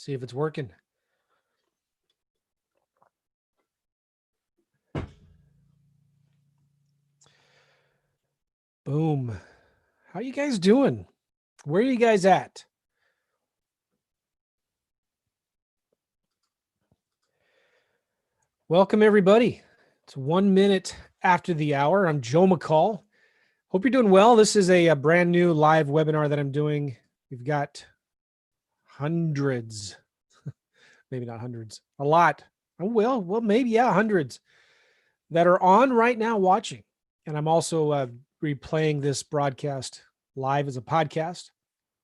See if it's working. Boom. How you guys doing? Where are you guys at? Welcome, everybody. It's 1 minute after the hour. I'm Joe McCall. Hope you're doing well. This is a brand new live webinar that I'm doing. We've got hundreds, maybe not hundreds, a lot. Well, maybe, yeah, hundreds that are on right now watching. And I'm also replaying this broadcast live as a podcast,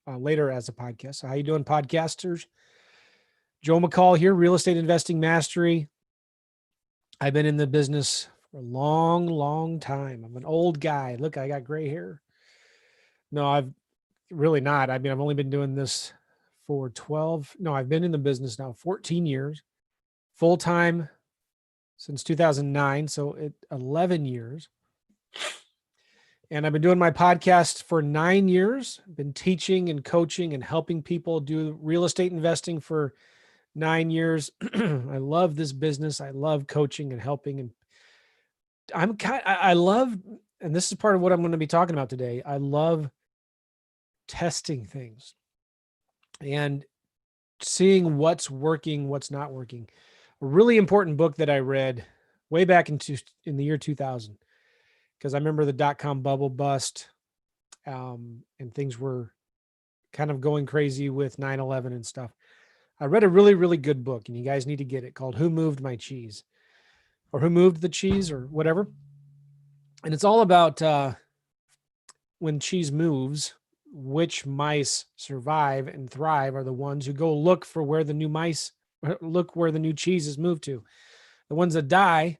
later as a podcast. So how you doing, podcasters? Joe McCall here, Real Estate Investing Mastery. I've been in the business for a long, long time. I'm an old guy. Look, I got gray hair. No, I've really not. I mean, I've only been doing this for I've been in the business now 14 years, full-time since 2009. So 11 years. And I've been doing my podcast for 9 years. I've been teaching and coaching and helping people do real estate investing for 9 years. I love this business. I love coaching and helping. And I love, and this is part of what I'm going to be talking about today. I love testing things and seeing what's working, what's not working. A really important book that I read way back in the year 2000, because I remember the dot-com bubble bust, and things were kind of going crazy with 9/11 and stuff. I read a really, really good book, and you guys need to get it, called Who Moved My Cheese, or Who Moved the Cheese, or whatever. And it's all about when cheese moves, which mice survive and thrive are the ones who go look for where the new cheese is moved to. The ones that die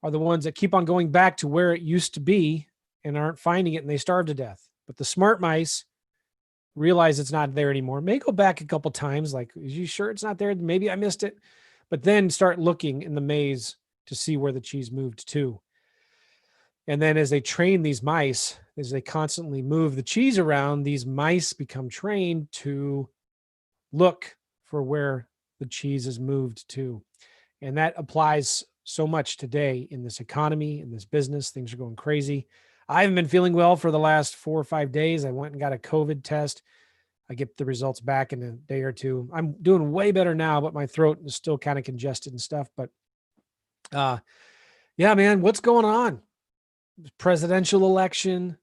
are the ones that keep on going back to where it used to be and aren't finding it, and they starve to death. But the smart mice realize it's not there anymore. May go back a couple times, like, is you sure it's not there? Maybe I missed it. But then start looking in the maze to see where the cheese moved to. And then as they train these mice, as they constantly move the cheese around, these mice become trained to look for where the cheese is moved to. And that applies so much today in this economy, in this business. Things are going crazy. I haven't been feeling well for the last 4 or 5 days. I went and got a COVID test. I get the results back in a day or two. I'm doing way better now, but my throat is still kind of congested and stuff. But yeah, man, what's going on? Presidential election.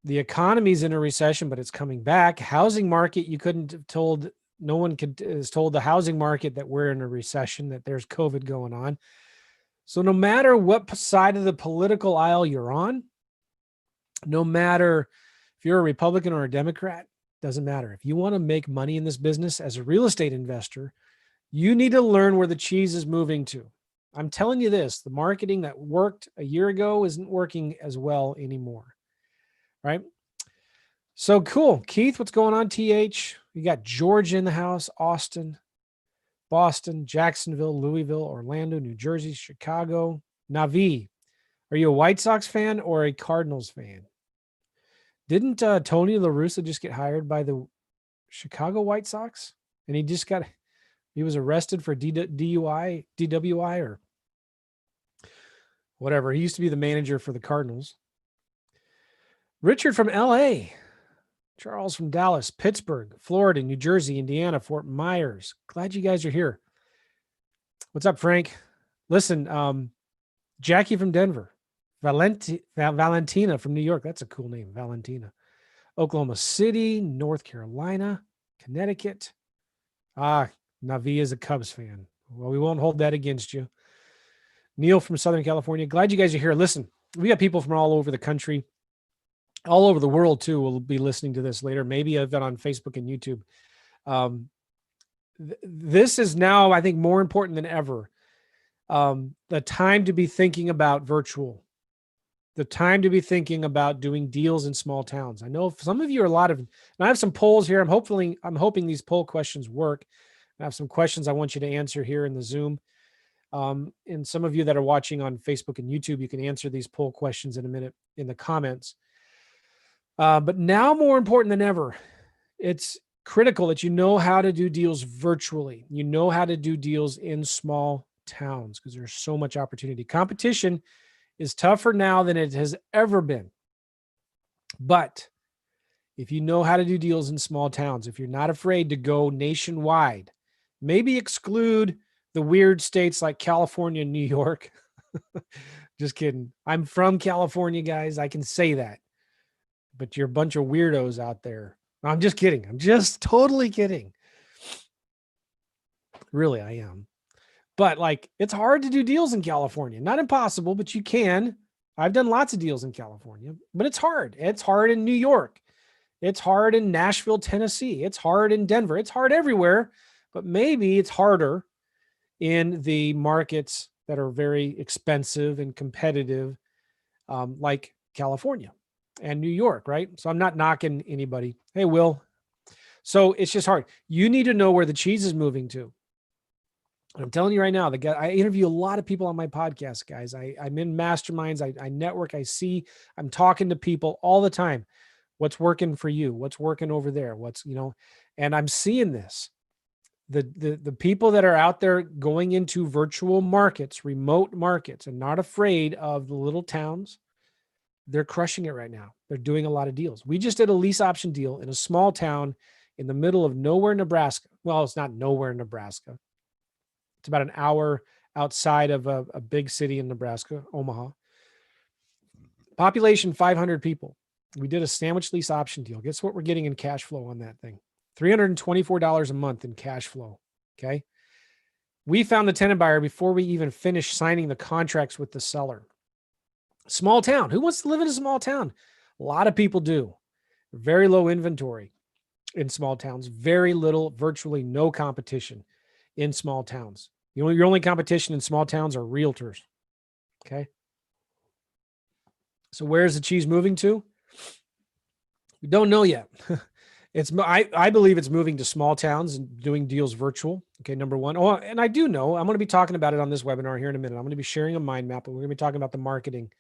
The economy's in a recession, but it's coming back. Housing market, you couldn't have told, no one has told the housing market that we're in a recession, that there's COVID going on. So no matter what side of the political aisle you're on, no matter if you're a Republican or a Democrat, doesn't matter. If you want to make money in this business as a real estate investor, you need to learn where the cheese is moving to. I'm telling you this, the marketing that worked a year ago isn't working as well anymore, right? So cool. Keith, what's going on, TH? We got Georgia in the house, Austin, Boston, Jacksonville, Louisville, Orlando, New Jersey, Chicago. Navi, are you a White Sox fan or a Cardinals fan? Didn't Tony La Russa just get hired by the Chicago White Sox? And he was arrested for DWI or whatever. He used to be the manager for the Cardinals. Richard from LA. Charles from Dallas, Pittsburgh, Florida, New Jersey, Indiana, Fort Myers. Glad you guys are here. What's up, Frank? Listen, Jackie from Denver. Valentina from New York. That's a cool name, Valentina. Oklahoma City, North Carolina, Connecticut. Navi is a Cubs fan. Well, we won't hold that against you. Neil from Southern California. Glad you guys are here. Listen, we got people from all over the country, all over the world too, will be listening to this later. Maybe I've got on Facebook and YouTube. This is now, I think, more important than ever. The time to be thinking about virtual. The time to be thinking about doing deals in small towns. I know some of you are and I have some polls here. I'm hoping these poll questions work. I have some questions I want you to answer here in the Zoom. And some of you that are watching on Facebook and YouTube, you can answer these poll questions in a minute in the comments. But now more important than ever, it's critical that you know how to do deals virtually. You know how to do deals in small towns because there's so much opportunity. Competition is tougher now than it has ever been. But if you know how to do deals in small towns, if you're not afraid to go nationwide, maybe exclude the weird states like California and New York. Just kidding. I'm from California, guys. I can say that. But you're a bunch of weirdos out there. I'm just kidding. I'm just totally kidding. Really, I am. But like, it's hard to do deals in California. Not impossible, but you can. I've done lots of deals in California, but it's hard. It's hard in New York. It's hard in Nashville, Tennessee. It's hard in Denver. It's hard everywhere, but maybe it's harder in the markets that are very expensive and competitive, like California and New York, right? So I'm not knocking anybody. Hey, Will. So it's just hard. You need to know where the cheese is moving to. I'm telling you right now, I interview a lot of people on my podcast, guys. I'm in masterminds. I network. I'm talking to people all the time. What's working for you? What's working over there? And I'm seeing this. The people that are out there going into virtual markets, remote markets, and not afraid of the little towns, they're crushing it right now. They're doing a lot of deals. We just did a lease option deal in a small town in the middle of nowhere, Nebraska. Well, it's not nowhere, Nebraska. It's about an hour outside of a big city in Nebraska, Omaha. Population 500 people. We did a sandwich lease option deal. Guess what we're getting in cash flow on that thing? $324 a month in cash flow. Okay. We found the tenant buyer before we even finished signing the contracts with the seller. Small town. Who wants to live in a small town? A lot of people do. Very low inventory in small towns. Very little, virtually no competition in small towns. Your only competition in small towns are realtors. Okay. So where's the cheese moving to? We don't know yet. I believe it's moving to small towns and doing deals virtual. Okay, number one. Oh, and I do know I'm going to be talking about it on this webinar here in a minute. I'm going to be sharing a mind map, and we're going to be talking about the marketing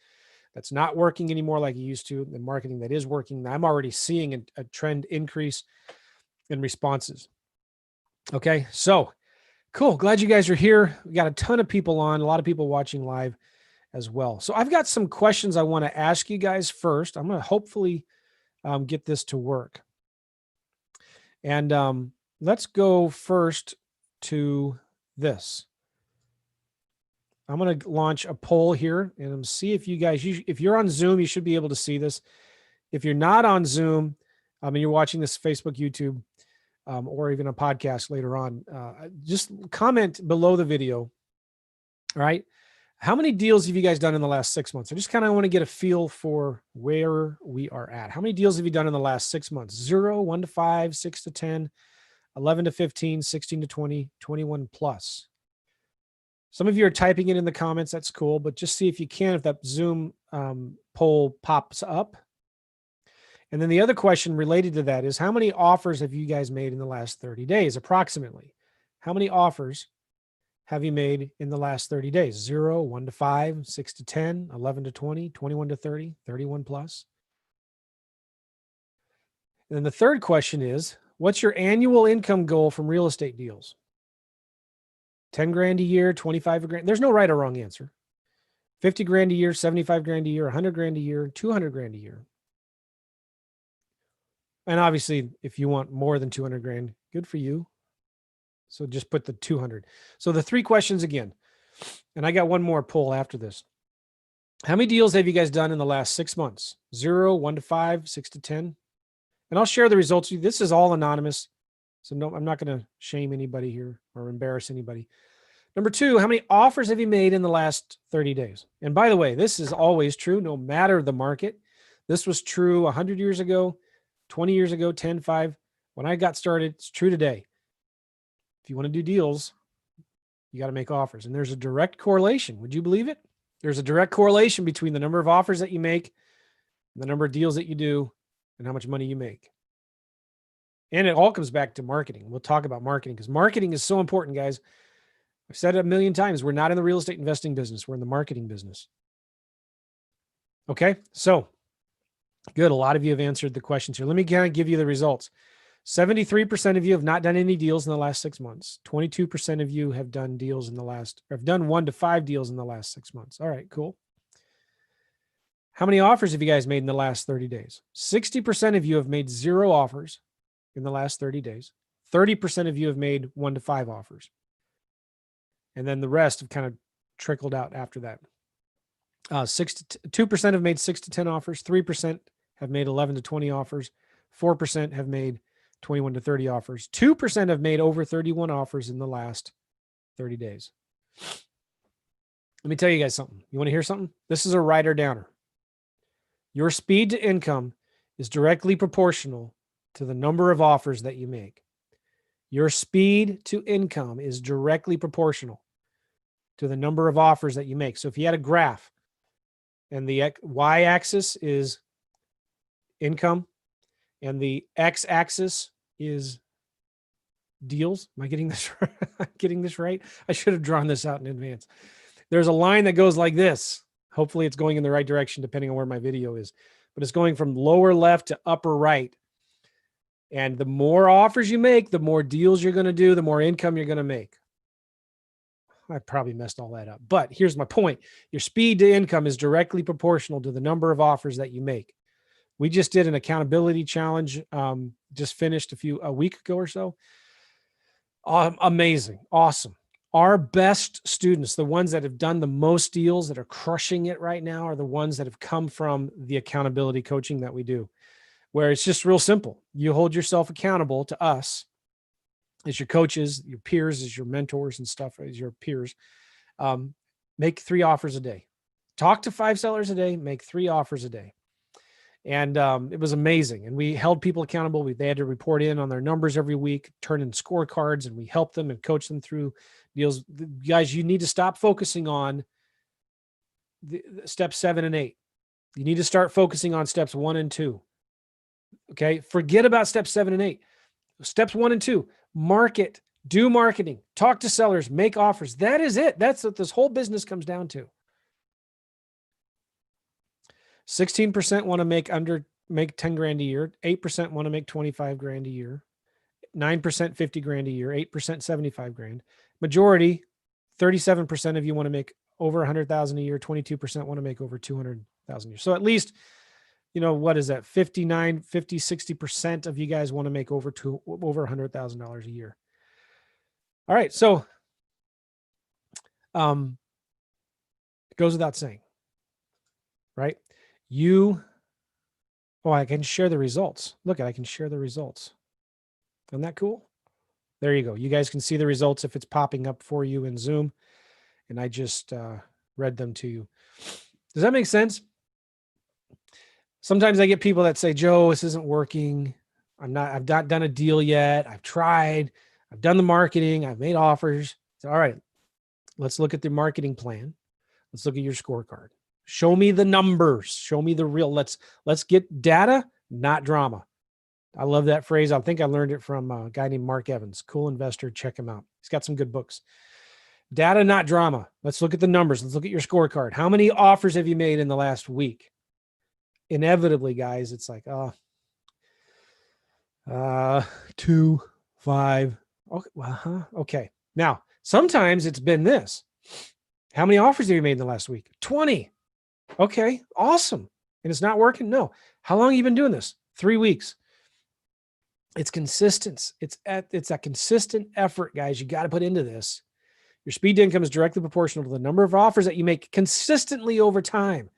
that's not working anymore like it used to, the marketing that is working. I'm already seeing a trend increase in responses. Okay, so cool. Glad you guys are here. We got a ton of people on, a lot of people watching live as well. So I've got some questions I want to ask you guys first. I'm going to hopefully get this to work. And let's go first to this. I'm going to launch a poll here and see if you guys, if you're on Zoom, you should be able to see this. If you're not on Zoom, and you're watching this Facebook, YouTube, or even a podcast later on, just comment below the video. All right. How many deals have you guys done in the last 6 months? I just kind of want to get a feel for where we are at. How many deals have you done in the last 6 months? 0, 1 to 5, 6 to 10, 11 to 15, 16 to 20, 21 plus. Some of you are typing it in the comments. That's cool, but just see if you can, if that Zoom poll pops up. And then the other question related to that is, how many offers have you guys made in the last 30 days, approximately? How many offers have you made in the last 30 days? 0, 1 to 5, 6 to 10, 11 to 20, 21 to 30, 31 plus. And then the third question is, what's your annual income goal from real estate deals? 10 grand a year, 25 grand. There's no right or wrong answer. 50 grand a year, 75 grand a year, 100 grand a year, 200 grand a year. And obviously, if you want more than 200 grand, good for you. So just put the 200. So the three questions again, and I got one more poll after this. How many deals have you guys done in the last 6 months? 0, 1 to 5, 6 to 10. And I'll share the results with you. This is all anonymous. So no, I'm not going to shame anybody here or embarrass anybody. Number 2, how many offers have you made in the last 30 days? And by the way, this is always true, no matter the market. This was true 100 years ago, 20 years ago, 10, 5. When I got started, it's true today. If you want to do deals, you got to make offers. And there's a direct correlation. Would you believe it? There's a direct correlation between the number of offers that you make, the number of deals that you do, and how much money you make. And it all comes back to marketing. We'll talk about marketing because marketing is so important, guys. I've said it a million times. We're not in the real estate investing business. We're in the marketing business. Okay, so good. A lot of you have answered the questions here. Let me kind of give you the results. 73% of you have not done any deals in the last 6 months. 22% of you have done deals have done 1 to 5 deals in the last 6 months. All right, cool. How many offers have you guys made in the last 30 days? 60% of you have made 0 offers in the last 30 days. 30% of you have made 1 to 5 offers. And then the rest have kind of trickled out after that. 2% have made 6 to 10 offers. 3% have made 11 to 20 offers. 4% have made 21 to 30 offers. 2% have made over 31 offers in the last 30 days. Let me tell you guys something. You want to hear something? This is a writer downer. Your speed to income is directly proportional to the number of offers that you make. Your speed to income is directly proportional to the number of offers that you make. So if you had a graph and the y-axis is income and the x-axis is deals. Am I getting this right? Getting this right? I should have drawn this out in advance. There's a line that goes like this. Hopefully it's going in the right direction depending on where my video is. But it's going from lower left to upper right. And the more offers you make, the more deals you're going to do, the more income you're going to make. I probably messed all that up. But here's my point. Your speed to income is directly proportional to the number of offers that you make. We just did an accountability challenge, just finished a week ago or so. Amazing. Awesome. Our best students, the ones that have done the most deals, that are crushing it right now, are the ones that have come from the accountability coaching that we do, where it's just real simple. You hold yourself accountable to us as your coaches, your peers, as your mentors and stuff, as your peers. Make 3 offers a day. Talk to 5 sellers a day, make 3 offers a day. And it was amazing. And we held people accountable. They had to report in on their numbers every week, turn in scorecards, and we helped them and coached them through deals. Guys, you need to stop focusing on the steps 7 and 8. You need to start focusing on steps 1 and 2. Okay. Forget about steps 7 and 8. Steps 1 and 2, market, do marketing, talk to sellers, make offers. That is it. That's what this whole business comes down to. 16% want to make 10 grand a year. 8% want to make 25 grand a year. 9% 50 grand a year. 8% 75 grand. Majority, 37% of you want to make over 100,000 a year. 22% want to make over 200,000 a year. So at least, what is that? 60% of you guys want to make over $100,000 a year. All right. So, it goes without saying, right? I can share the results. Look, I can share the results. Isn't that cool? There you go. You guys can see the results if it's popping up for you in Zoom. And I just read them to you. Does that make sense? Sometimes I get people that say, Joe, this isn't working. I've not done a deal yet. I've tried. I've done the marketing. I've made offers. So, all right, let's look at the marketing plan. Let's look at your scorecard. Show me the numbers. Show me the real. Let's get data, not drama. I love that phrase. I think I learned it from a guy named Mark Evans. Cool investor. Check him out. He's got some good books. Data, not drama. Let's look at the numbers. Let's look at your scorecard. How many offers have you made in the last week? Inevitably, guys, it's like, 2, 5. Okay. Okay. Now, sometimes it's been this. How many offers have you made in the last week? 20. Okay, awesome. And it's not working? No. How long have you been doing this? 3 weeks. It's consistent. It's a consistent effort, guys. You got to put into this. Your speed to income is directly proportional to the number of offers that you make consistently over time.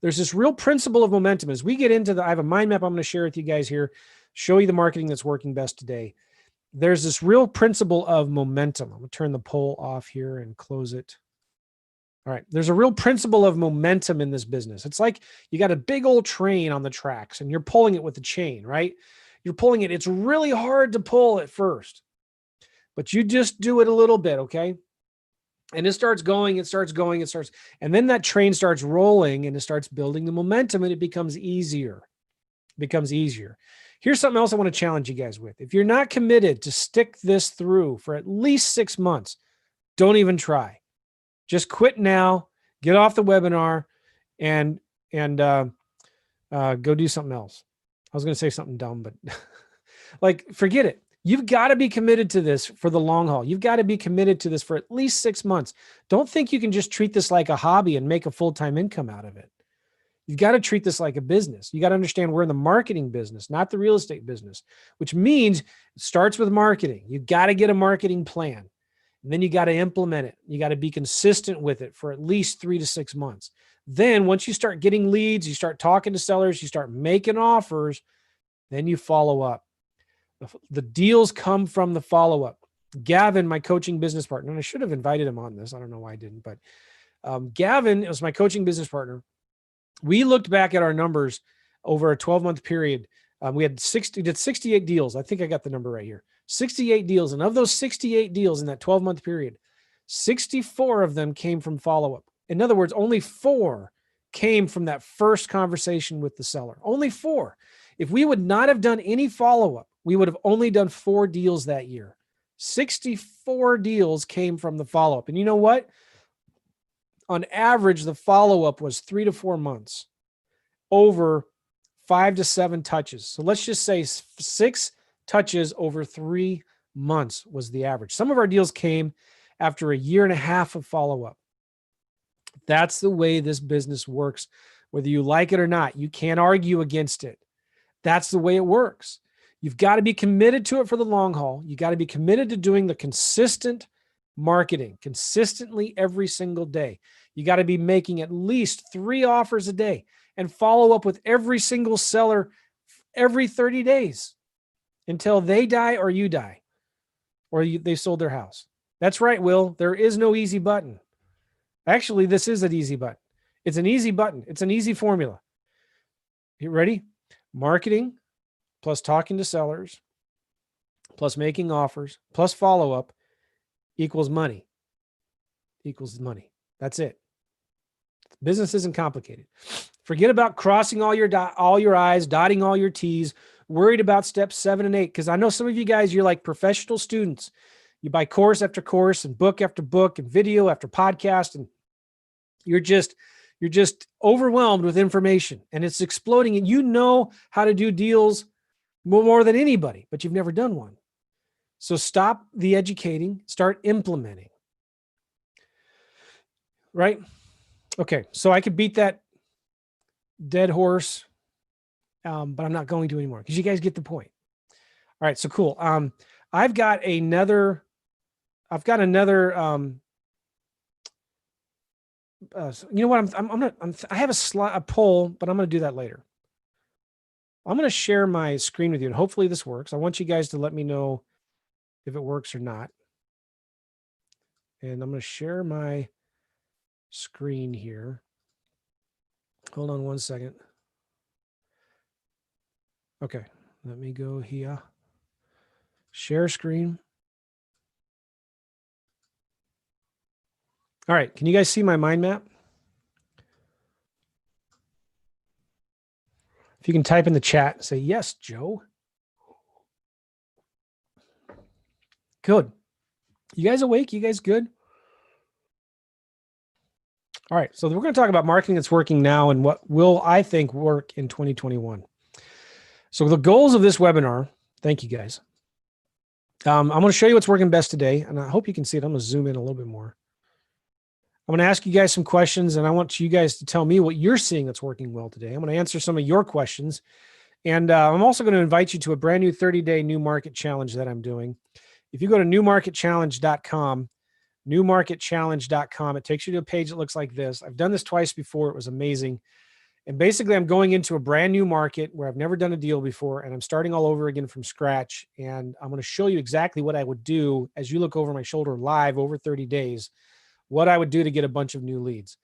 There's this real principle of momentum. As we get into I have a mind map I'm going to share with you guys here, show you the marketing that's working best today. There's this real principle of momentum. I'm going to turn the poll off here and close it. All right. There's a real principle of momentum in this business. It's like you got a big old train on the tracks and you're pulling it with a chain, right? You're pulling it. It's really hard to pull at first, but you just do it a little bit. Okay. And it starts going, and then that train starts rolling and it starts building the momentum and it becomes easier. Here's something else I want to challenge you guys with. If you're not committed to stick this through for at least 6 months, don't even try. Just quit now, get off the webinar and go do something else. I was going to say something dumb, but Like, forget it. You've got to be committed to this for the long haul. You've got to be committed to this for at least 6 months. Don't think you can just treat this like a hobby and make a full-time income out of it. You've got to treat this like a business. You got to understand we're in the marketing business, not the real estate business, which means it starts with marketing. You got to get a marketing plan. And then you got to implement it. You got to be consistent with it for at least 3 to 6 months. Then once you start getting leads, you start talking to sellers, you start making offers, then you follow up. The deals come from the follow-up. Gavin, my coaching business partner, and I should have invited him on this. I don't know why I didn't, but Gavin was my coaching business partner. We looked back at our numbers over a 12-month period. We did 68 deals. I think I got the number right here. 68 deals. And of those 68 deals in that 12-month period, 64 of them came from follow-up. In other words, only 4 came from that first conversation with the seller. Only 4. If we would not have done any follow-up, we would have only done 4 deals that year. 64 deals came from the follow-up. And you know what? On average, the follow-up was 3 to 4 months, over 5 to 7 touches. So let's just say 6 touches over 3 months was the average. Some of our deals came after a year and a half of follow-up. That's the way this business works, whether you like it or not. You can't argue against it. That's the way it works. You've got to be committed to it for the long haul. You got to be committed to doing the consistent marketing consistently every single day. You got to be making at least 3 offers a day and follow up with every single seller every 30 days until they die or you die or they sold their house. That's right, Will. There is no easy button. Actually, this is an easy button. It's an easy button. It's an easy formula. You ready? Marketing plus talking to sellers plus making offers plus follow-up equals money. Equals money. That's it. Business isn't complicated. Forget about crossing all your I's, dotting all your T's, worried about steps 7 and 8. Because I know some of you guys, you're like professional students. You buy course after course and book after book and video after podcast, and you're just overwhelmed with information and it's exploding. And you know how to do deals more than anybody, but you've never done one. So stop the educating, start implementing. Right? Okay, so I could beat that dead horse, but I'm not going to anymore because you guys get the point. All right, so cool. I've got another. You know what? I have a poll, but I'm going to do that later. I'm going to share my screen with you, and hopefully this works. I want you guys to let me know if it works or not. And I'm going to share my screen here. Hold on one second. Okay, let me go here. Share screen. All right, can you guys see my mind map? If you can type in the chat, say, yes, Joe. Good. You guys awake? You guys good? All right, so we're going to talk about marketing that's working now and what will, I think, work in 2021. So the goals of this webinar, thank you guys. I'm going to show you what's working best today, and I hope you can see it. I'm going to zoom in a little bit more. I'm going to ask you guys some questions, and I want you guys to tell me what you're seeing that's working well today. I'm going to answer some of your questions, and I'm also going to invite you to a brand new 30-day new market challenge that I'm doing. If you go to newmarketchallenge.com, newmarketchallenge.com, it takes you to a page that looks like this. I've done this twice before. It was amazing. And basically, I'm going into a brand new market where I've never done a deal before, and I'm starting all over again from scratch. And I'm going to show you exactly what I would do as you look over my shoulder live over 30 days, what I would do to get a bunch of new leads.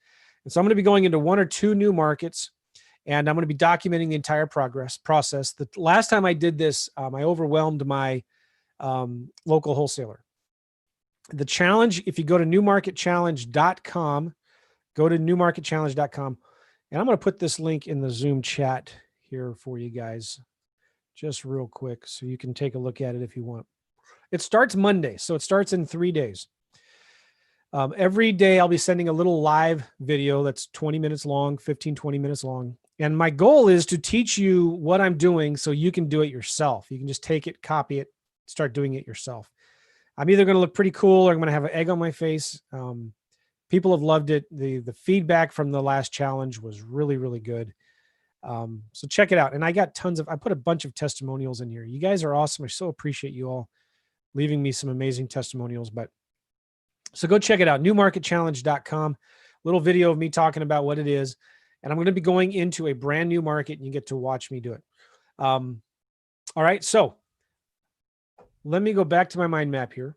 And so I'm going to be going into 1 or 2 new markets, and I'm going to be documenting the entire process. The last time I did this, I overwhelmed my local wholesaler. The challenge, if you go to newmarketchallenge.com, go to newmarketchallenge.com, and I'm going to put this link in the Zoom chat here for you guys, just real quick, so you can take a look at it if you want. It starts Monday, so it starts in 3 days. Every day I'll be sending a little live video that's 20 minutes long, 15, 20 minutes long. And my goal is to teach you what I'm doing so you can do it yourself. You can just take it, copy it, start doing it yourself. I'm either going to look pretty cool or I'm going to have an egg on my face. People have loved it. The feedback from the last challenge was really, really good. So check it out. And I got I put a bunch of testimonials in here. You guys are awesome. I so appreciate you all leaving me some amazing testimonials. So go check it out. newmarketchallenge.com. Little video of me talking about what it is. And I'm going to be going into a brand new market and you get to watch me do it. All right. So let me go back to my mind map here.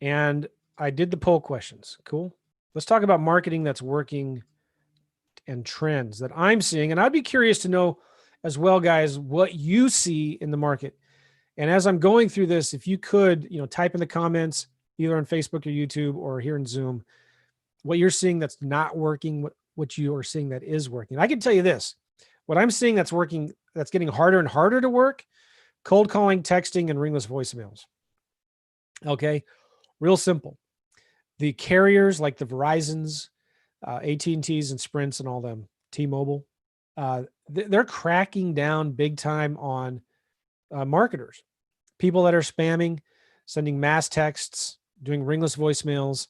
And I did the poll questions. Cool. Let's talk about marketing that's working and trends that I'm seeing. And I'd be curious to know as well, guys, what you see in the market. And as I'm going through this, if you could, type in the comments, either on Facebook or YouTube or here in Zoom, what you're seeing that's not working, what you are seeing that is working. I can tell you this, what I'm seeing that's working, that's getting harder and harder to work, cold calling, texting, and ringless voicemails. Okay. Real simple. The carriers like the Verizons, AT&Ts and Sprints and all them, T-Mobile, they're cracking down big time on marketers, people that are spamming, sending mass texts, doing ringless voicemails,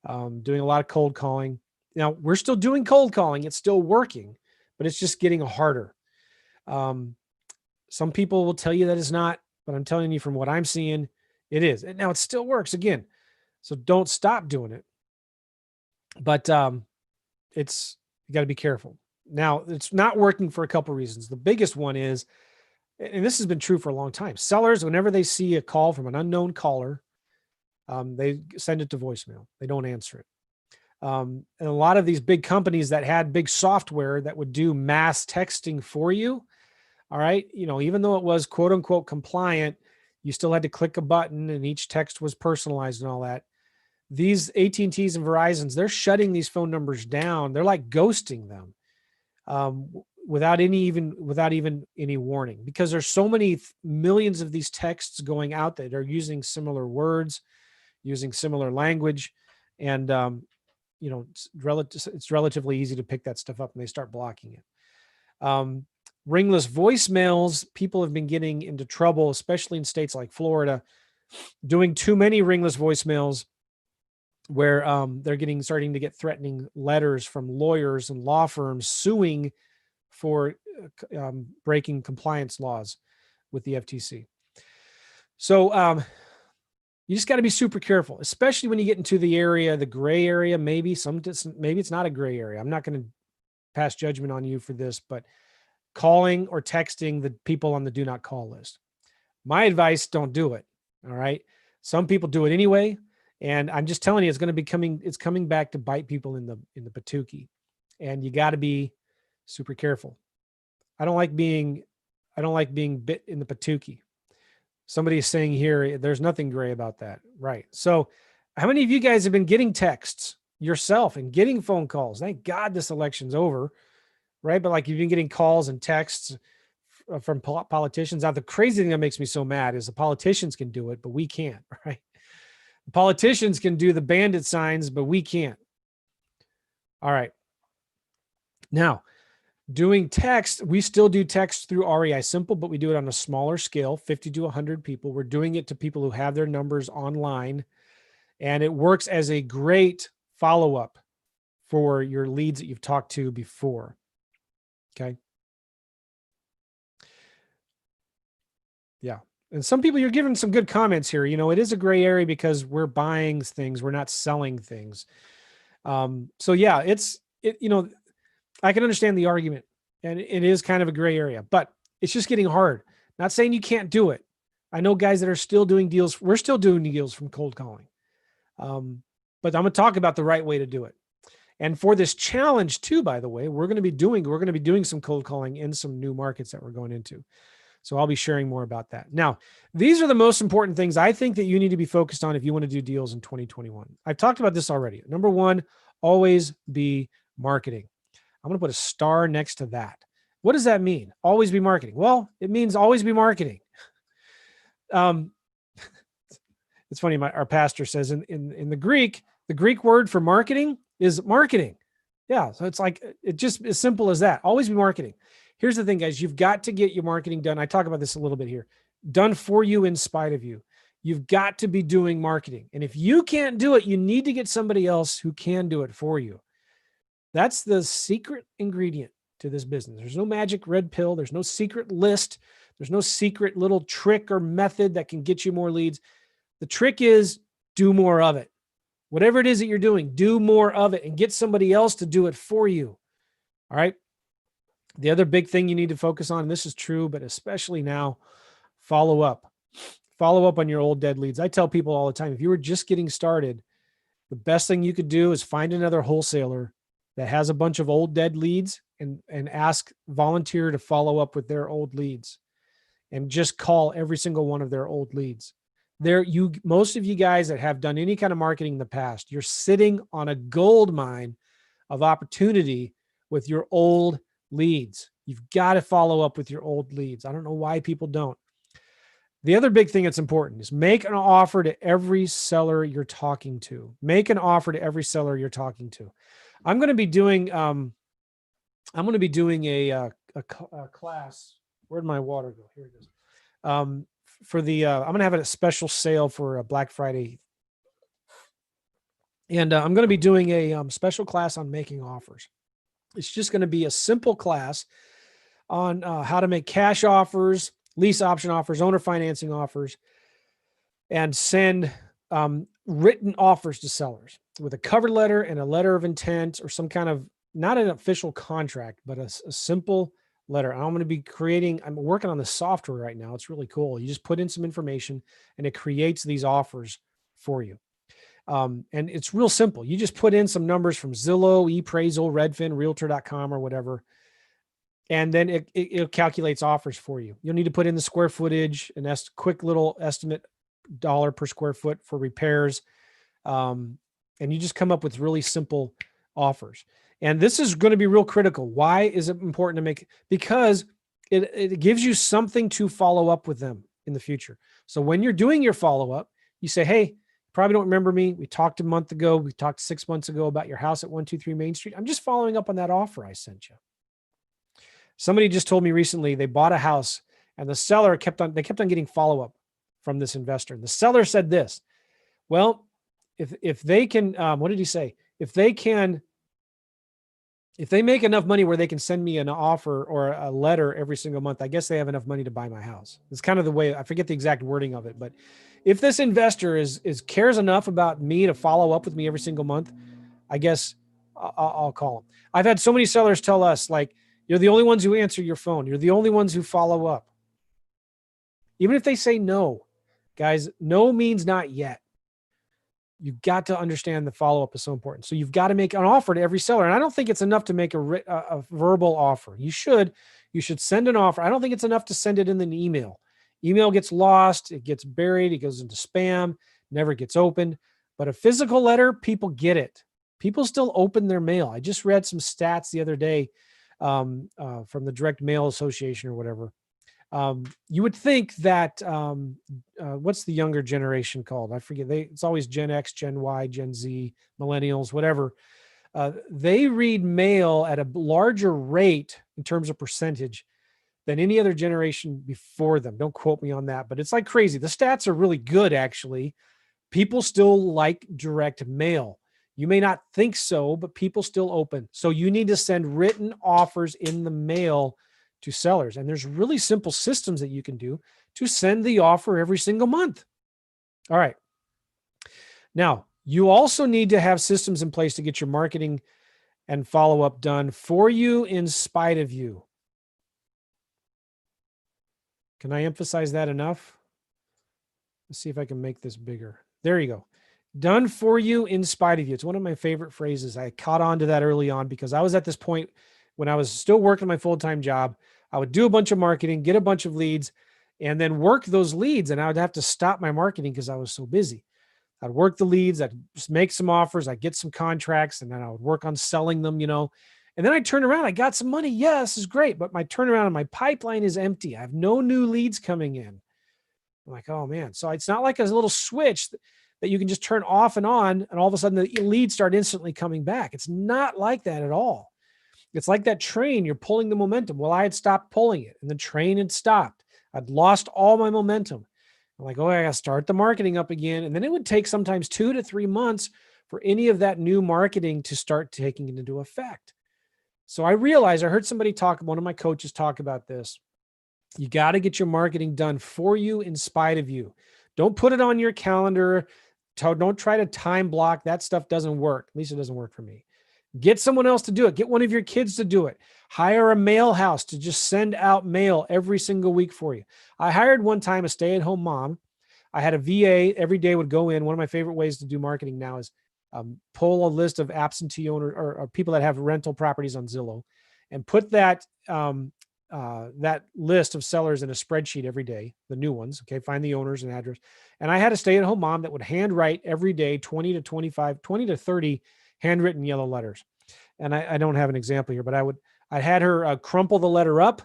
doing a lot of cold calling. Now, we're still doing cold calling. It's still working, but it's just getting harder. Some people will tell you that it's not, but I'm telling you from what I'm seeing, it is. And now it still works again. So don't stop doing it. But you got to be careful. Now, it's not working for a couple of reasons. The biggest one is, and this has been true for a long time, sellers, whenever they see a call from an unknown caller, they send it to voicemail. They don't answer it. And a lot of these big companies that had big software that would do mass texting for you, all right, even though it was quote unquote compliant, you still had to click a button and each text was personalized and all that. These AT&Ts and Verizons, they're shutting these phone numbers down. They're like ghosting them without even any warning, because there's so many millions of these texts going out that are using similar words, using similar language. And, it's relatively easy to pick that stuff up and they start blocking it. Ringless voicemails, people have been getting into trouble, especially in states like Florida, doing too many ringless voicemails, where they're starting to get threatening letters from lawyers and law firms suing for breaking compliance laws with the FTC. So you just got to be super careful, especially when you get into the gray area. Maybe it's not a gray area. I'm not going to pass judgment on you for this, but calling or texting the people on the do not call list. My advice, don't do it. All right. Some people do it anyway. And I'm just telling you, it's coming back to bite people in the patookie, and you got to be super careful. I don't like being bit in the patookie. Somebody is saying here, there's nothing gray about that. Right. So how many of you guys have been getting texts yourself and getting phone calls? Thank God this election's over. Right. But like, you've been getting calls and texts from politicians. Now, the crazy thing that makes me so mad is the politicians can do it, but we can't. Right. The politicians can do the bandit signs, but we can't. All right. Now, doing text, we still do text through REI Simple, but we do it on a smaller scale, 50 to 100 people. We're doing it to people who have their numbers online, and it works as a great follow-up for your leads that you've talked to before. Okay. Yeah. And some people, you're giving some good comments here. It is a gray area because we're buying things. We're not selling things. So yeah, I can understand the argument, and it is kind of a gray area, but it's just getting hard. Not saying you can't do it. I know guys that are still doing deals. We're still doing deals from cold calling. But I'm going to talk about the right way to do it. And for this challenge too, by the way, we're going to be doing some cold calling in some new markets that we're going into. So I'll be sharing more about that. Now, these are the most important things I think that you need to be focused on if you want to do deals in 2021. I've talked about this already. Number one, always be marketing. I'm going to put a star next to that. What does that mean? Always be marketing. Well, it means always be marketing. It's funny. Our pastor says in the Greek word for marketing is marketing. Yeah. So it's like, it just as simple as that. Always be marketing. Here's the thing, guys. You've got to get your marketing done. I talk about this a little bit here. Done for you in spite of you. You've got to be doing marketing. And if you can't do it, you need to get somebody else who can do it for you. That's the secret ingredient to this business. There's no magic red pill. There's no secret list. There's no secret little trick or method that can get you more leads. The trick is do more of it. Whatever it is that you're doing, do more of it and get somebody else to do it for you. All right. The other big thing you need to focus on, and this is true, but especially now, follow up. Follow up on your old dead leads. I tell people all the time, if you were just getting started, the best thing you could do is find another wholesaler that has a bunch of old dead leads and volunteer to follow up with their old leads and just call every single one of their old leads. Most of you guys that have done any kind of marketing in the past, you're sitting on a gold mine of opportunity with your old leads. You've got to follow up with your old leads. I don't know why people don't. The other big thing that's important is make an offer to every seller you're talking to. Make an offer to every seller you're talking to. I'm going to be doing a class. Where'd my water go? Here it is. I'm going to have a special sale for Black Friday. And I'm going to be doing a special class on making offers. It's just going to be a simple class on how to make cash offers, lease option offers, owner financing offers, and send written offers to sellers with a cover letter and a letter of intent or some kind of, not an official contract, but a simple letter. And I'm going to be I'm working on the software right now. It's really cool. You just put in some information and it creates these offers for you. And it's real simple. You just put in some numbers from Zillow, ePraisal, Redfin, Realtor.com or whatever. And then it calculates offers for you. You'll need to put in the square footage, quick little estimate dollar per square foot for repairs. And you just come up with really simple offers. And this is going to be real critical. Why is it important to make? Because it gives you something to follow up with them in the future. So when you're doing your follow-up, you say, hey, probably don't remember me. We talked a month ago. We talked 6 months ago about your house at 123 Main Street. I'm just following up on that offer I sent you. Somebody just told me recently they bought a house and the seller kept on getting follow-up from this investor. And the seller said this, well, if they can, what did he say? If they make enough money where they can send me an offer or a letter every single month, I guess they have enough money to buy my house. It's kind of the way, I forget the exact wording of it, but if this investor cares enough about me to follow up with me every single month, I guess I'll call them. I've had so many sellers tell us, like, you're the only ones who answer your phone. You're the only ones who follow up. Even if they say no, guys, no means not yet. You've got to understand the follow-up is so important. So you've got to make an offer to every seller. And I don't think it's enough to make a verbal offer. You should send an offer. I don't think it's enough to send it in an email. Email gets lost. It gets buried. It goes into spam, never gets opened. But a physical letter, people get it. People still open their mail. I just read some stats the other day from the Direct Mail Association or whatever. You would think that, what's the younger generation called? I forget. It's always Gen X, Gen Y, Gen Z, millennials, whatever. They read mail at a larger rate in terms of percentage than any other generation before them. Don't quote me on that, but it's like crazy. The stats are really good, actually. People still like direct mail. You may not think so, but people still open. So you need to send written offers in the mail to sellers. And there's really simple systems that you can do to send the offer every single month. All right. Now, you also need to have systems in place to get your marketing and follow-up done for you in spite of you. Can I emphasize that enough? Let's see if I can make this bigger. There you go. Done for you in spite of you. It's one of my favorite phrases. I caught on to that early on because I was at this point when I was still working my full-time job. I would do a bunch of marketing, get a bunch of leads, and then work those leads. And I would have to stop my marketing because I was so busy. I'd work the leads. I'd just make some offers. I'd get some contracts, and then I would work on selling them, And then I turn around. I got some money. Yeah, this is great. But my turnaround and my pipeline is empty. I have no new leads coming in. I'm like, oh, man. So it's not like a little switch that you can just turn off and on, and all of a sudden the leads start instantly coming back. It's not like that at all. It's like that train, you're pulling the momentum. Well, I had stopped pulling it and the train had stopped. I'd lost all my momentum. I'm like, oh, I got to start the marketing up again. And then it would take sometimes 2 to 3 months for any of that new marketing to start taking into effect. So I realized, I heard somebody talk, one of my coaches talk about this. You got to get your marketing done for you in spite of you. Don't put it on your calendar. Don't try to time block. That stuff doesn't work. At least it doesn't work for me. Get someone else to do it. Get one of your kids to do it. Hire a mail house to just send out mail every single week for you. I hired one time a stay-at-home mom. I had a VA every day would go in. One of my favorite ways to do marketing now is pull a list of absentee owners or people that have rental properties on Zillow and put that that list of sellers in a spreadsheet every day, the new ones. Okay. Find the owners and address. And I had a stay-at-home mom that would handwrite every day, 20 to 30 handwritten yellow letters. And I don't have an example here, but I had her crumple the letter up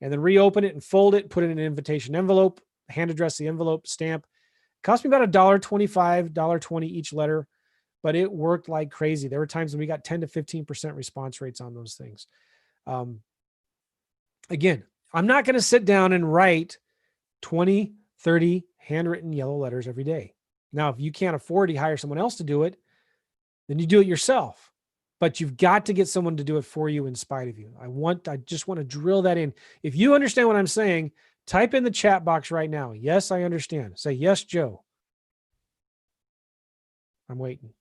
and then reopen it and fold it, put it in an invitation envelope, hand address the envelope, stamp. It cost me about $1.25, $1.20 each letter, but it worked like crazy. There were times when we got 10 to 15% response rates on those things. Again, I'm not going to sit down and write 20, 30 handwritten yellow letters every day. Now, if you can't afford to hire someone else to do it, then you do it yourself. But you've got to get someone to do it for you in spite of you. I just want to drill that in. If you understand what I'm saying, type in the chat box right now. Yes, I understand. Say, yes, Joe. I'm waiting.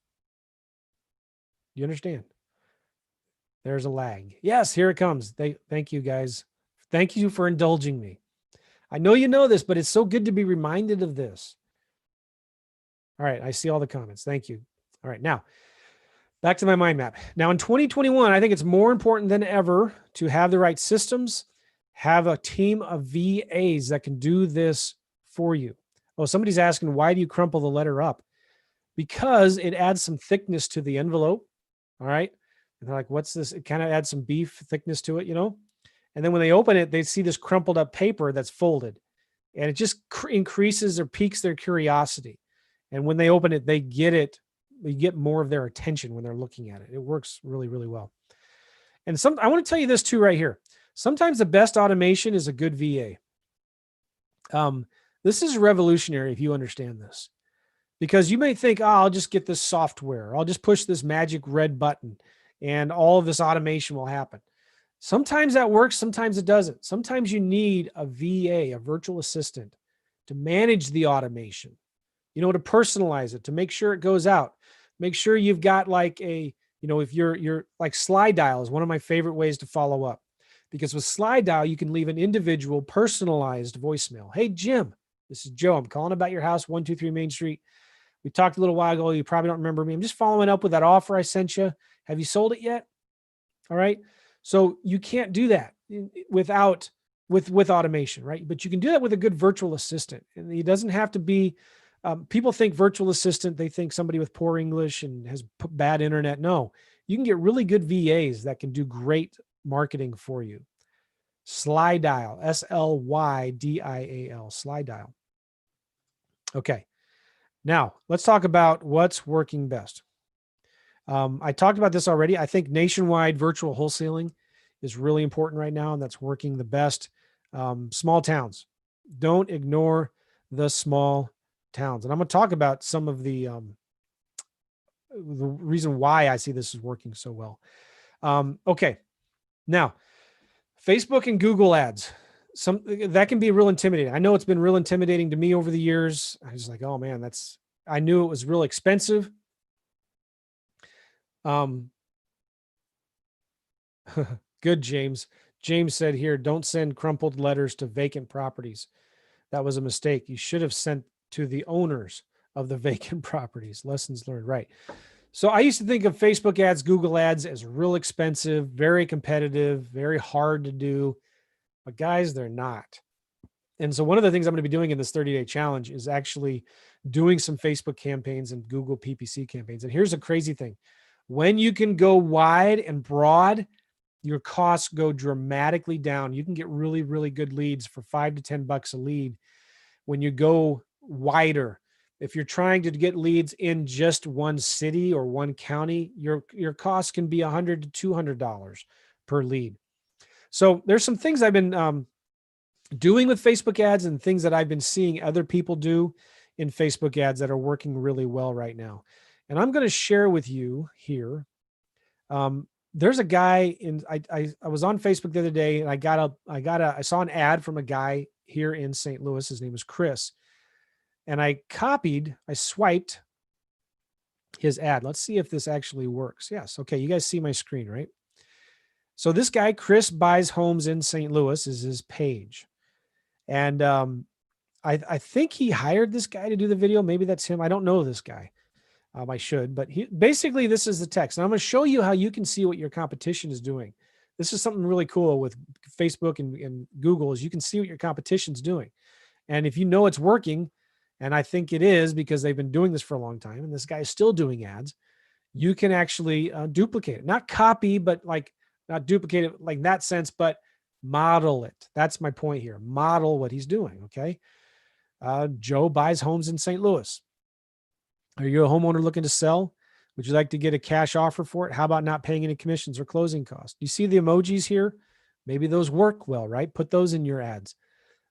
You understand? There's a lag. Yes, here it comes. Thank you, guys. Thank you for indulging me. I know you know this, but it's so good to be reminded of this. All right, I see all the comments. Thank you. All right, now back to my mind map. Now in 2021, I think it's more important than ever to have the right systems, have a team of VAs that can do this for you. Oh, somebody's asking, why do you crumple the letter up? Because it adds some thickness to the envelope. All right. And they're like, what's this? It kind of adds some beef thickness to it, you know? And then when they open it, they see this crumpled up paper that's folded, and it just increases or piques their curiosity. And when they open it, they get more of their attention when they're looking at it. It works really, really well. And I want to tell you this too, right here. Sometimes the best automation is a good VA. This is revolutionary if you understand this, because you may think, oh, I'll just get this software. I'll just push this magic red button and all of this automation will happen. Sometimes that works. Sometimes it doesn't. Sometimes you need a VA, a virtual assistant, to manage the automation, you know, to personalize it, to make sure it goes out. Make sure you've got like a, you know, if you're like slide dial is one of my favorite ways to follow up, because with slide dial, you can leave an individual personalized voicemail. Hey, Jim, this is Joe. I'm calling about your house, 123 Main Street. We talked a little while ago. You probably don't remember me. I'm just following up with that offer I sent you. Have you sold it yet? All right. So you can't do that with automation, right? But you can do that with a good virtual assistant. And it doesn't have to be, people think virtual assistant, they think somebody with poor English and has bad internet. No, you can get really good VAs that can do great marketing for you. Slide dial, SLYDIAL, slide dial. Okay. Now let's talk about what's working best. I talked about this already. I think nationwide virtual wholesaling is really important right now, and that's working the best. Small towns. Don't ignore the small towns. And I'm going to talk about some of the reason why I see this is working so well. Okay. Now, Facebook and Google ads. That can be real intimidating. I know it's been real intimidating to me over the years. I was like, oh man, I knew it was real expensive. Good, James. James said here, don't send crumpled letters to vacant properties. That was a mistake. You should have sent to the owners of the vacant properties. Lessons learned, right? So I used to think of Facebook ads, Google ads as real expensive, very competitive, very hard to do. But guys, they're not. And so one of the things I'm going to be doing in this 30-day challenge is actually doing some Facebook campaigns and Google PPC campaigns. And here's a crazy thing. When you can go wide and broad, your costs go dramatically down. You can get really, really good leads for $5 to $10 a lead when you go wider. If you're trying to get leads in just one city or one county, your cost can be $100 to $200 per lead. So there's some things I've been doing with Facebook ads and things that I've been seeing other people do in Facebook ads that are working really well right now. And I'm going to share with you here. There's a guy I was on Facebook the other day, and I saw an ad from a guy here in St. Louis. His name is Chris. And I swiped his ad. Let's see if this actually works. Yes. Okay. You guys see my screen, right? So this guy, Chris Buys Homes in St. Louis, is his page. And I think he hired this guy to do the video. Maybe that's him. I don't know this guy. I should, but basically this is the text. And I'm going to show you how you can see what your competition is doing. This is something really cool with Facebook and Google is you can see what your competition's doing. And if you know it's working, and I think it is because they've been doing this for a long time, and this guy is still doing ads, you can actually duplicate it. Not copy, but like not duplicate it like in that sense, but model it. That's my point here. Model what he's doing, okay? Joe buys homes in St. Louis. Are you a homeowner looking to sell? Would you like to get a cash offer for it? How about not paying any commissions or closing costs? You see the emojis here? Maybe those work well, right? Put those in your ads.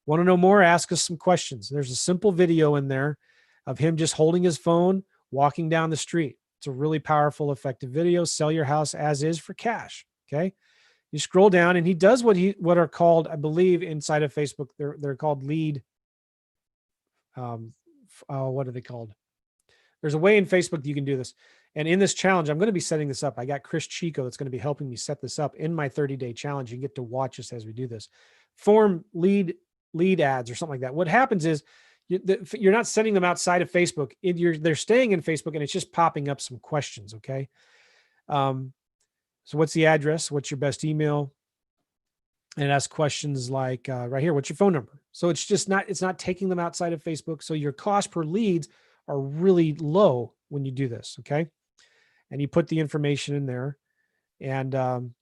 Want to know more? Ask us some questions. There's a simple video in there of him just holding his phone, walking down the street. It's a really powerful, effective video. Sell your house as is for cash. Okay. You scroll down and he does what are called, I believe inside of Facebook, they're called lead. What are they called? There's a way in Facebook that you can do this. And in this challenge, I'm going to be setting this up. I got Chris Chico that's going to be helping me set this up in my 30-day challenge. You get to watch us as we do this. Form lead ads or something like that. What happens is you're not sending them outside of Facebook. They're staying in Facebook and it's just popping up some questions. Okay. So what's the address? What's your best email? And it asks questions like right here, what's your phone number? So it's not taking them outside of Facebook. So your cost per leads are really low when you do this. Okay. And you put the information in there and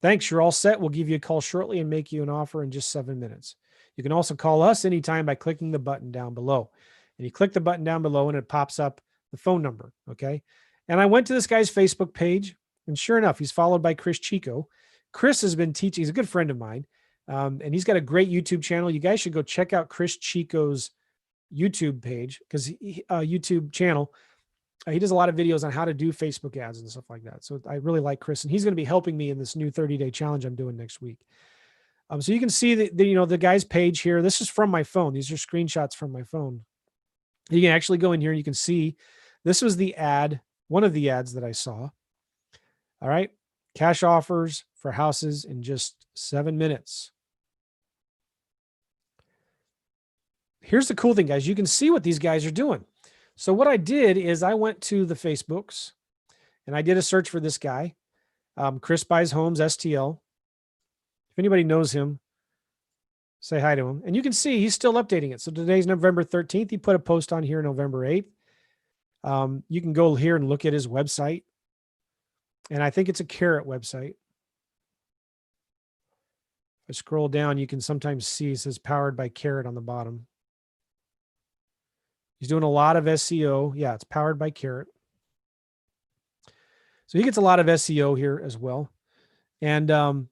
thanks. You're all set. We'll give you a call shortly and make you an offer in just 7 minutes. You can also call us anytime by clicking the button down below. And you click the button down below and it pops up the phone number. Okay. And I went to this guy's Facebook page and sure enough, he's followed by Chris Chico. Chris has been teaching. He's a good friend of mine. And he's got a great YouTube channel. You guys should go check out Chris Chico's YouTube page because YouTube channel. He does a lot of videos on how to do Facebook ads and stuff like that. So I really like Chris, and he's going to be helping me in this new 30-day challenge I'm doing next week. So you can see the guy's page here. This is from my phone. These are screenshots from my phone. You can actually go in here and you can see this was the ad, one of the ads that I saw. All right. Cash offers for houses in just 7 minutes. Here's the cool thing, guys. You can see what these guys are doing. So what I did is I went to the Facebooks and I did a search for this guy, Chris Buys Homes, STL. If anybody knows him, say hi to him. And you can see he's still updating it. So today's November 13th. He put a post on here November 8th. You can go here and look at his website. And I think it's a Carrot website. If I scroll down, you can sometimes see it says powered by Carrot on the bottom. He's doing a lot of SEO. Yeah, it's powered by Carrot. So he gets a lot of SEO here as well. And all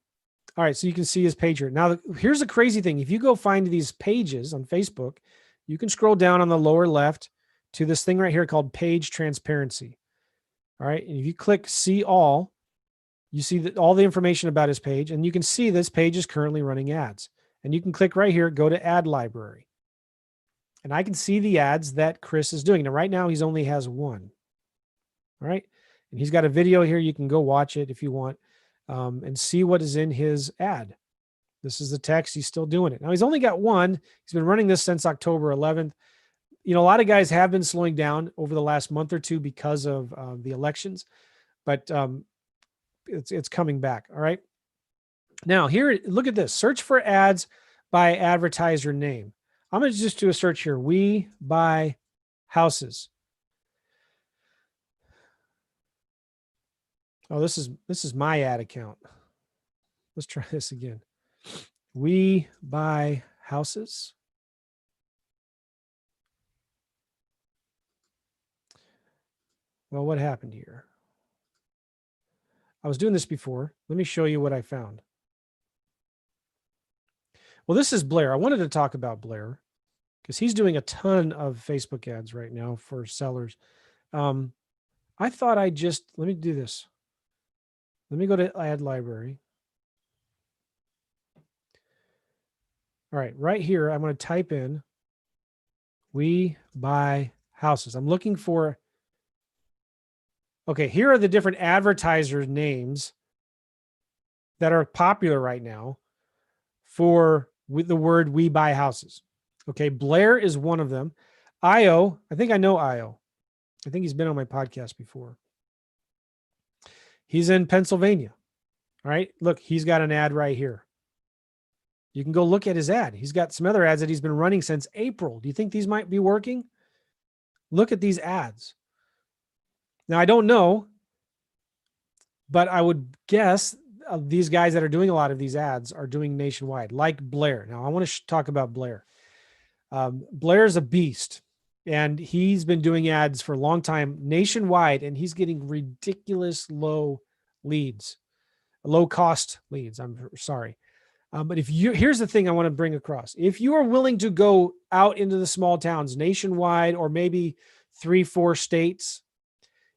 right, so you can see his page here. Now, here's the crazy thing. If you go find these pages on Facebook, you can scroll down on the lower left to this thing right here called page transparency. All right, and if you click see all, you see all the information about his page, and you can see this page is currently running ads. And you can click right here, go to ad library. And I can see the ads that Chris is doing. Now, right now, he only has one. All right. And he's got a video here. You can go watch it if you want and see what is in his ad. This is the text. He's still doing it. Now, he's only got one. He's been running this since October 11th. You know, a lot of guys have been slowing down over the last month or two because of the elections, but it's coming back. All right. Now, here, look at this. Search for ads by advertiser name. I'm going to just do a search here. We buy houses. Oh, this is my ad account. Let's try this again. We buy houses. Well, what happened here? I was doing this before. Let me show you what I found. Well, this is Blair. I wanted to talk about Blair because he's doing a ton of Facebook ads right now for sellers. I thought let me do this. Let me go to ad library. All right, right here, I'm going to type in we buy houses. I'm looking for, okay, here are the different advertiser names that are popular right now for with the word we buy houses. Okay, Blair is one of them. Io, I think I know Io. I think he's been on my podcast before. He's in Pennsylvania. All right, look, he's got an ad right here. You can go look at his ad. He's got some other ads that he's been running since April. Do you think these might be working? Look at these ads. Now, I don't know, but I would guess these guys that are doing a lot of these ads are doing nationwide, like Blair. Now, I want to talk about Blair. Blair's a beast, and he's been doing ads for a long time nationwide, and he's getting ridiculous low leads, low cost leads. I'm sorry. But here's the thing I want to bring across. If you are willing to go out into the small towns nationwide, or maybe 3-4 states,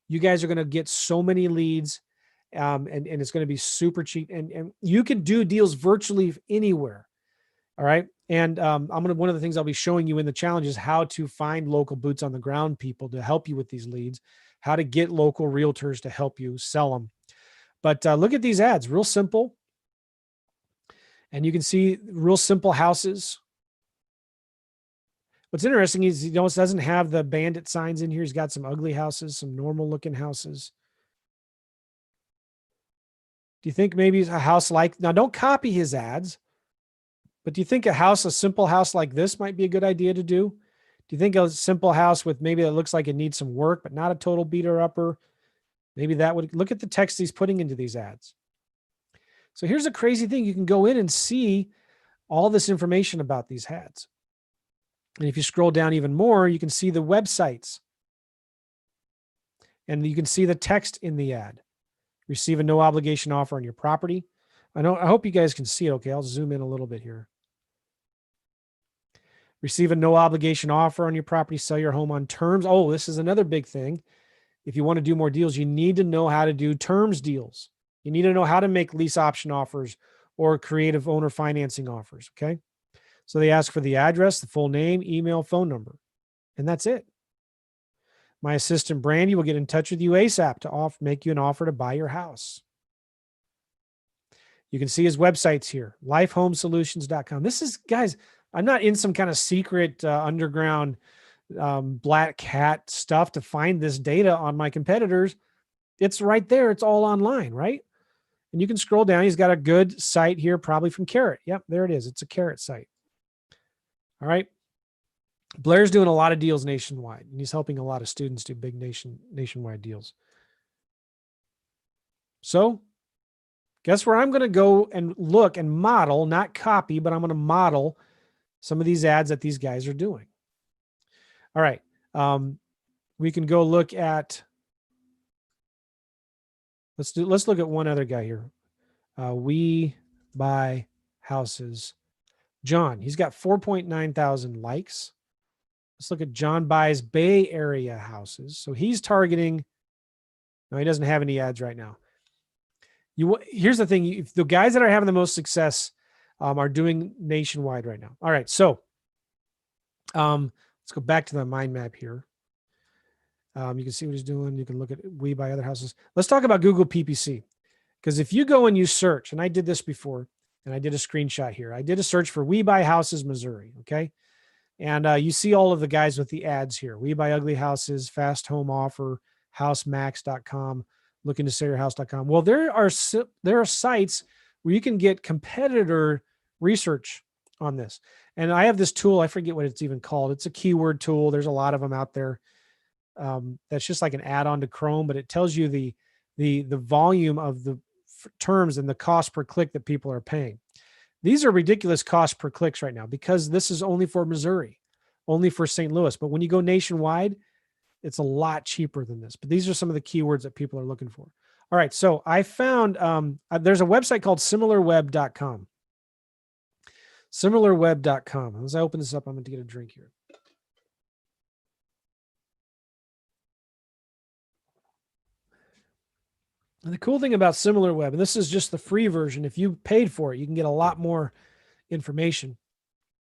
you guys are going to get so many leads, and it's going to be super cheap. And you can do deals virtually anywhere. All right. And one of the things I'll be showing you in the challenge is how to find local boots on the ground people to help you with these leads, how to get local realtors to help you sell them. But look at these ads, real simple. And you can see real simple houses. What's interesting is he doesn't have the bandit signs in here. He's got some ugly houses, some normal looking houses. Do you think maybe a house like, now don't copy his ads, but do you think a simple house like this might be a good idea to do? Do you think a simple house with maybe that looks like it needs some work, but not a total beater upper? Maybe that would, look at the text he's putting into these ads. So here's a crazy thing. You can go in and see all this information about these ads. And if you scroll down even more, you can see the websites. And you can see the text in the ad. Receive a no obligation offer on your property. I hope you guys can see it. Okay, I'll zoom in a little bit here. Receive a no obligation offer on your property. Sell your home on terms. Oh, this is another big thing. If you want to do more deals, you need to know how to do terms deals. You need to know how to make lease option offers or creative owner financing offers, okay? So they ask for the address, the full name, email, phone number, and that's it. My assistant, Brandy, will get in touch with you ASAP to make you an offer to buy your house. You can see his websites here, lifehomesolutions.com. This is, guys, I'm not in some kind of secret underground black cat stuff to find this data on my competitors. It's right there. It's all online, right? And you can scroll down. He's got a good site here, probably from Carrot. Yep, there it is. It's a Carrot site. All right. Blair's doing a lot of deals nationwide, and he's helping a lot of students do big nationwide deals. So guess where I'm going to go and look and model, not copy, but I'm going to model some of these ads that these guys are doing. All right. We can go look at, let's look at one other guy here. We buy houses. John, he's got 4.9 thousand likes. Let's look at John buys Bay Area houses. So he's targeting, no, he doesn't have any ads right now. Here's the thing. If the guys that are having the most success are doing nationwide right now. All right. So let's go back to the mind map here. You can see what he's doing. You can look at we buy other houses. Let's talk about Google PPC. Because if you go and you search, and I did this before, and I did a screenshot here. I did a search for We Buy Houses, Missouri, okay? And you see all of the guys with the ads here. We Buy Ugly Houses, Fast Home Offer, HouseMax.com, Looking to Sell Your House.com. Well, there are sites where you can get competitor research on this. And I have this tool. I forget what it's even called. It's a keyword tool. There's a lot of them out there. That's just like an add-on to Chrome, but it tells you the volume of the terms and the cost per click that people are paying. These are ridiculous costs per clicks right now because this is only for Missouri, only for St. Louis. But when you go nationwide, It's a lot cheaper than this, but these are some of the keywords that people are looking for. All right. So I found, there's a website called similarweb.com. Similarweb.com. As I open this up, I'm going to get a drink here. And the cool thing about SimilarWeb, and this is just the free version, if you paid for it, you can get a lot more information.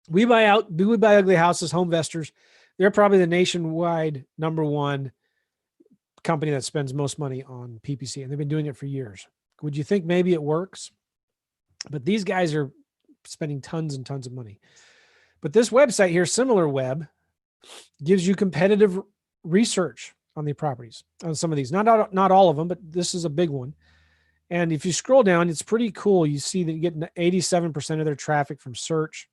We Buy Ugly Houses, Homevestors. They're probably the nationwide #1 company that spends most money on PPC, and they've been doing it for years. Would you think maybe it works? But these guys are spending tons and tons of money. But this website here, SimilarWeb, gives you competitive research on the properties, on some of these. Not all of them, but this is a big one. And if you scroll down, it's pretty cool. You see that you get 87% of their traffic from search.